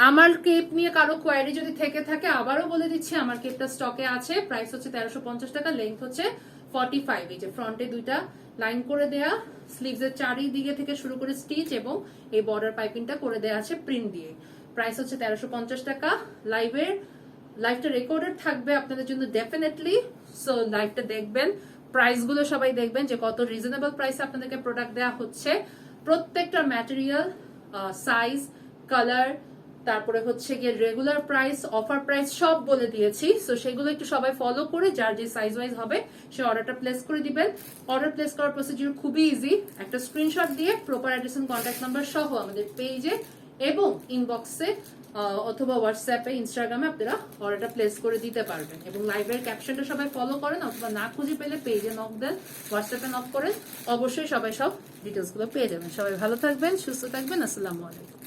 আমার কেপ নিয়ে কারো কোয়ারি যদি থেকে থাকে, আবারও বলে দিচ্ছি আমার কেপটা স্টকে আছে। প্রাইস হচ্ছে 1350 টাকা, লেন্থ হচ্ছে 45। এই যে ফ্রন্টে দুইটা লাইন করে দেয়া, স্লিভস এর চারিদিকে থেকে শুরু করে স্টিচ এবং এই বর্ডার পাইপিংটা করে দেয়া আছে প্রিন্ট দিয়ে। প্রাইস হচ্ছে 1350 টাকা। লাইভটা রেকর্ডেড থাকবে আপনাদের জন্য ডেফিনেটলি, সো লাইভটা দেখবেন, প্রাইস গুলো সবাই দেখবেন যে কত রিজনেবল প্রাইস আপনাদেরকে প্রোডাক্ট দেওয়া হচ্ছে। প্রত্যেকটা ম্যাটেরিয়াল, সাইজ, কালার, তারপরে হচ্ছে গিয়ে রেগুলার প্রাইস, অফার প্রাইস সব বলে দিয়েছি। সো সেগুলো একটু সবাই ফলো করে যার যে সাইজ ওয়াইজ হবে সে অর্ডারটা প্লেস করে দিবেন। অর্ডার প্লেস করার প্রসিডিউর খুবই ইজি। একটা স্ক্রিনশট দিয়ে proper address and contact number সহ আমাদের পেজে এবং ইনবক্সে অথবা হোয়াটসঅ্যাপে, ইনস্টাগ্রামে আপনারা অর্ডারটা প্লেস করে দিতে পারবেন। এবং লাইভের ক্যাপশনটা সবাই ফলো করেন, অথবা না খুঁজে পেলে পেজে নক দেন, হোয়াটসঅ্যাপে নক করেন, অবশ্যই সবাই সব ডিটেলস গুলো পেয়ে যাবেন। সবাই ভালো থাকবেন, সুস্থ থাকবেন, আসসালামু আলাইকুম।